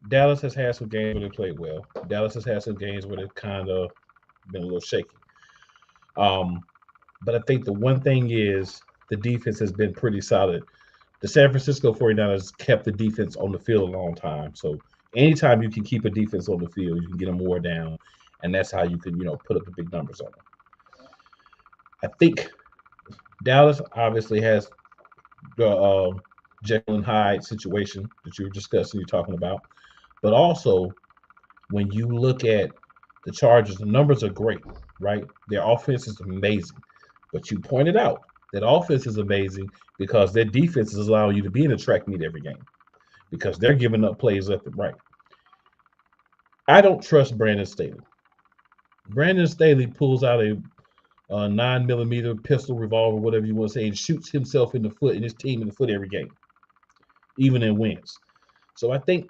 Dallas has had some games where they played well. Dallas has had some games where they've kind of been a little shaky. But I think the one thing is the defense has been pretty solid. The San Francisco 49ers kept the defense on the field a long time. So anytime you can keep a defense on the field, you can get them more down. And that's how you can, put up the big numbers on them. I think Dallas obviously has the Jekyll and Hyde situation that you were discussing, you're talking about. But also, when you look at the Chargers, the numbers are great, right? Their offense is amazing. But you pointed out that offense is amazing because their defense is allowing you to be in a track meet every game because they're giving up plays left and right. I don't trust Brandon Staley. Brandon Staley pulls out a 9mm pistol, revolver, whatever you want to say, and shoots himself in the foot and his team in the foot every game, even in wins. So I think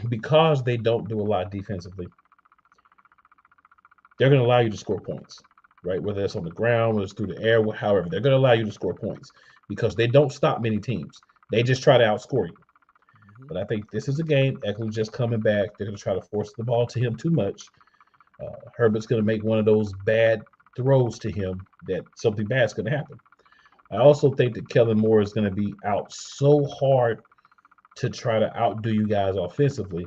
because they don't do a lot defensively, they're going to allow you to score points, right? Whether it's on the ground, whether it's through the air, however, they're going to allow you to score points because they don't stop many teams. They just try to outscore you. But I think this is a game. Eckler's just coming back. They're going to try to force the ball to him too much. Herbert's going to make one of those bad throws to him that something bad's going to happen. I also think that Kellen Moore is going to be out so hard to try to outdo you guys offensively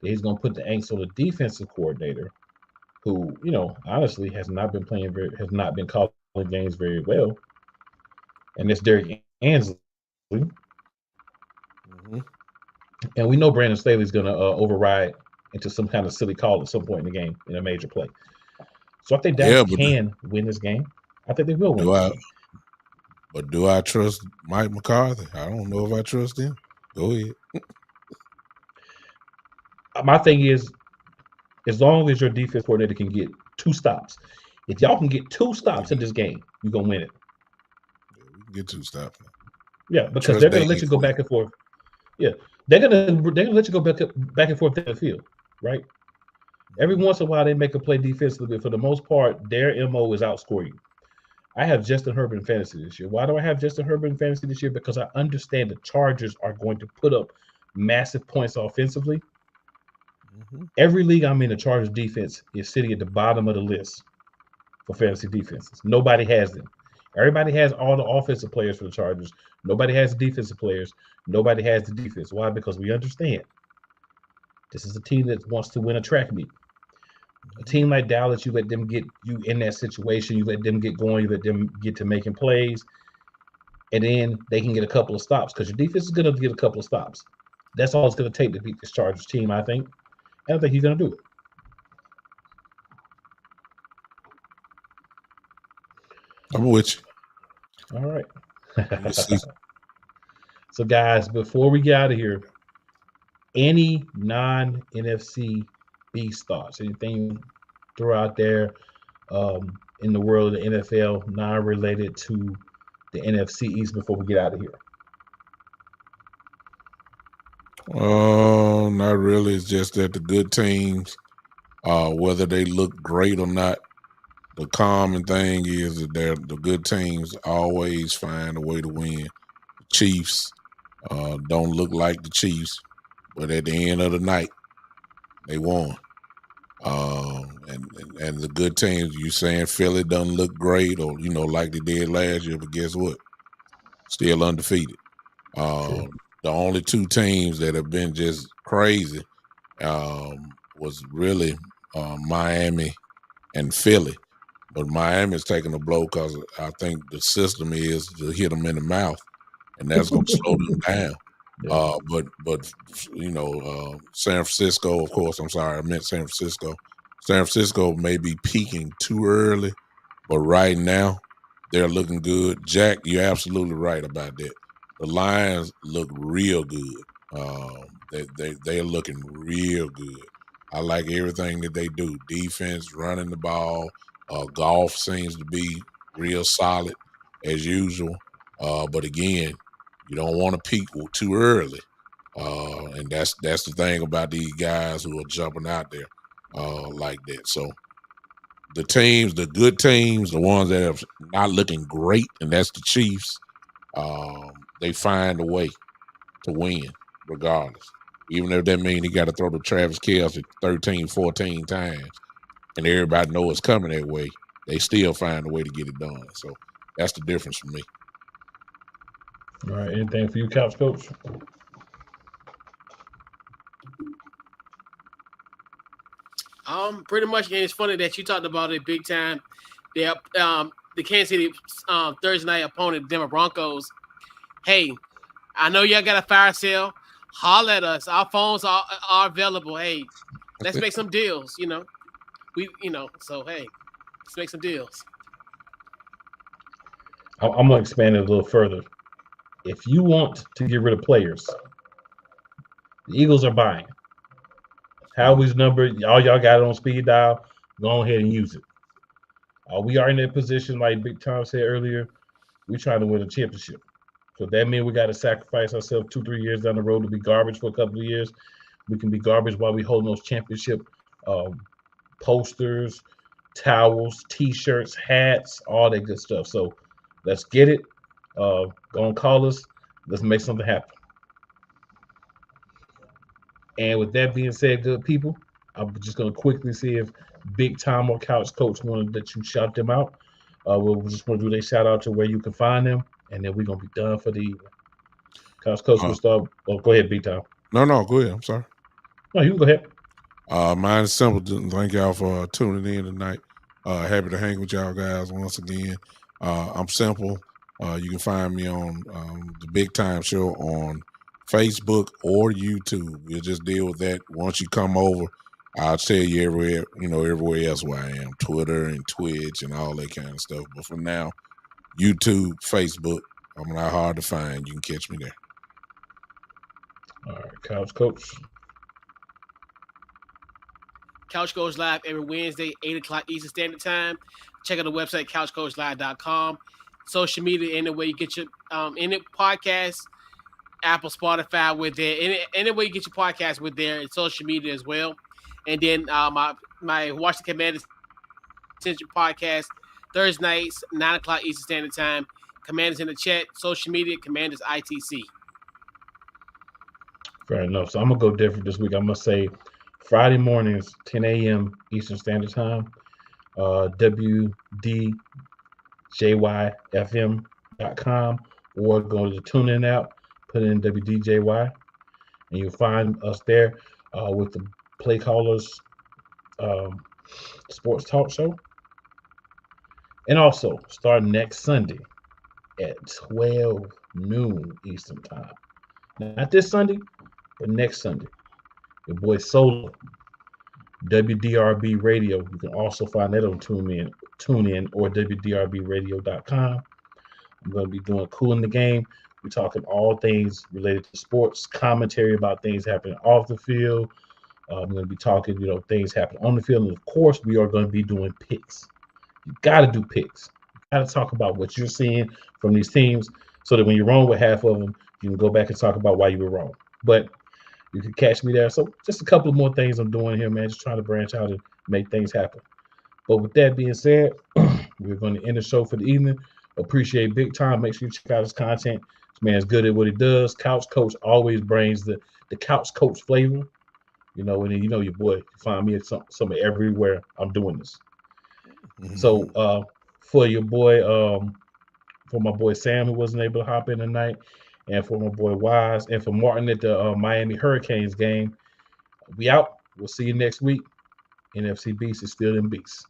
that he's going to put the angst on the defensive coordinator, who, honestly has not been calling games very well. And it's Derek Ansley. Mm-hmm. And we know Brandon Staley's going to override into some kind of silly call at some point in the game in a major play. So I think Dallas can win this game. I think they will win. But do I trust Mike McCarthy? I don't know if I trust him. Go ahead. My thing is, as long as your defense coordinator can get 2 stops, if y'all can get 2 stops in this game, you're going to win it. Yeah, we can get 2 stops. Yeah, because they're going to let you go back and forth. Yeah, they're gonna let you go back and forth in the field, right? Every once in a while they make a play defensively, but for the most part, their MO is outscore you. I have Justin Herbert in fantasy this year. Why do I have Justin Herbert in fantasy this year? Because I understand the Chargers are going to put up massive points offensively. Mm-hmm. Every league I'm in, the Chargers defense is sitting at the bottom of the list for fantasy defenses. Nobody has them. Everybody has all the offensive players for the Chargers. Nobody has the defensive players. Nobody has the defense. Why? Because we understand this is a team that wants to win a track meet. A team like Dallas, you let them get you in that situation. You let them get going. You let them get to making plays. And then they can get a couple of stops because your defense is going to get a couple of stops. That's all it's going to take to beat this Chargers team, I think. And I think he's going to do it. I'm with you. All right. So, guys, before we get out of here, any non-NFC Beast thoughts? Anything throw out there in the world of the NFL, non-related to the NFC East before we get out of here? Not really. It's just that the good teams, whether they look great or not, the common thing is that the good teams always find a way to win. The Chiefs don't look like the Chiefs, but at the end of the night, they won. And the good teams, you saying Philly doesn't look great or, like they did last year, but guess what? Still undefeated. The only 2 teams that have been just crazy was really Miami and Philly. But Miami's taking a blow because I think the system is to hit them in the mouth, and that's going to slow them down. But San Francisco, of course, I'm sorry, I meant San Francisco. San Francisco may be peaking too early, but right now they're looking good. Jack, you're absolutely right about that. The Lions look real good. They're looking real good. I like everything that they do. Defense, running the ball. Golf seems to be real solid as usual. But again, you don't want to peak too early. And that's the thing about these guys who are jumping out there like that. So the teams, the good teams, the ones that are not looking great, and that's the Chiefs, they find a way to win regardless. Even if that means he got to throw to Travis Kelce 13, 14 times, and everybody knows it's coming that way, they still find a way to get it done. So that's the difference for me. All right. Anything for you, Couch Coach? Pretty much. And it's funny that you talked about it big time. The Kansas City Thursday night opponent, Denver Broncos. Hey, I know y'all got a fire sale. Holler at us. Our phones are available. Hey, let's make some deals. So hey, let's make some deals. I'm gonna expand it a little further. If you want to get rid of players, the Eagles are buying. Howie's number, all y'all got it on speed dial. Go ahead and use it. We are in that position, like Big Tom said earlier. We're trying to win a championship. So that means we got to sacrifice ourselves 2-3 years down the road to be garbage for a couple of years. We can be garbage while we hold those championship posters, towels, T-shirts, hats, all that good stuff. So let's get it. Go and call us. Let's make something happen. And with that being said, good people, I'm just going to quickly see if Big Time or Couch Coach wanted that you shout them out. We'll just want to do their shout out to where you can find them, and then we're going to be done for the evening. Couch Coach will start. Oh, go ahead, Big Time. No, go ahead. I'm sorry. No, you can go ahead. Mine is simple. Thank y'all for tuning in tonight. Happy to hang with y'all guys once again. I'm simple. You can find me on the Big Time Show on Facebook or YouTube. We'll just deal with that. Once you come over, I'll tell you everywhere else where I am. Twitter and Twitch and all that kind of stuff. But for now, YouTube, Facebook, I'm not hard to find. You can catch me there. All right, Couch Coach. Couch goes live every Wednesday, 8 o'clock Eastern Standard Time. Check out the website, couchcoachlive.com. Social media, any way you get your any podcast, Apple, Spotify, with there. Any way you get your podcast with there, and social media as well. And then my Watch the Commanders Central podcast, Thursday nights, 9 o'clock Eastern Standard Time. Commanders in the chat, social media, Commanders ITC. Fair enough. So I'm going to go different this week. I'm going to say Friday mornings, 10 a.m. Eastern Standard Time, WDJYFM.com, or go to the TuneIn app, put in WDJY, and you'll find us there with the Play Callers Sports Talk Show. And also, starting next Sunday at 12 noon Eastern Time. Not this Sunday, but next Sunday. Your boy Solo, WDRB Radio. You can also find that on TuneIn or WDRBradio.com. I'm going to be doing Cool in the Game. We're talking all things related to sports, commentary about things happening off the field. I'm going to be talking, things happening on the field. And of course, we are going to be doing picks. You got to do picks. You got to talk about what you're seeing from these teams so that when you're wrong with half of them, you can go back and talk about why you were wrong. But you can catch me there. So just a couple of more things I'm doing here, man. Just trying to branch out and make things happen. But with that being said, we're going to end the show for the evening. Appreciate Big Time. Make sure you check out his content. This man's good at what he does. Couch Coach always brings the Couch Coach flavor. And then your boy. You find me at some everywhere I'm doing this. Mm-hmm. So for your boy, for my boy Sam, who wasn't able to hop in tonight, and for my boy Wise, and for Martin at the Miami Hurricanes game, we out. We'll see you next week. NFC Beast is still in beast.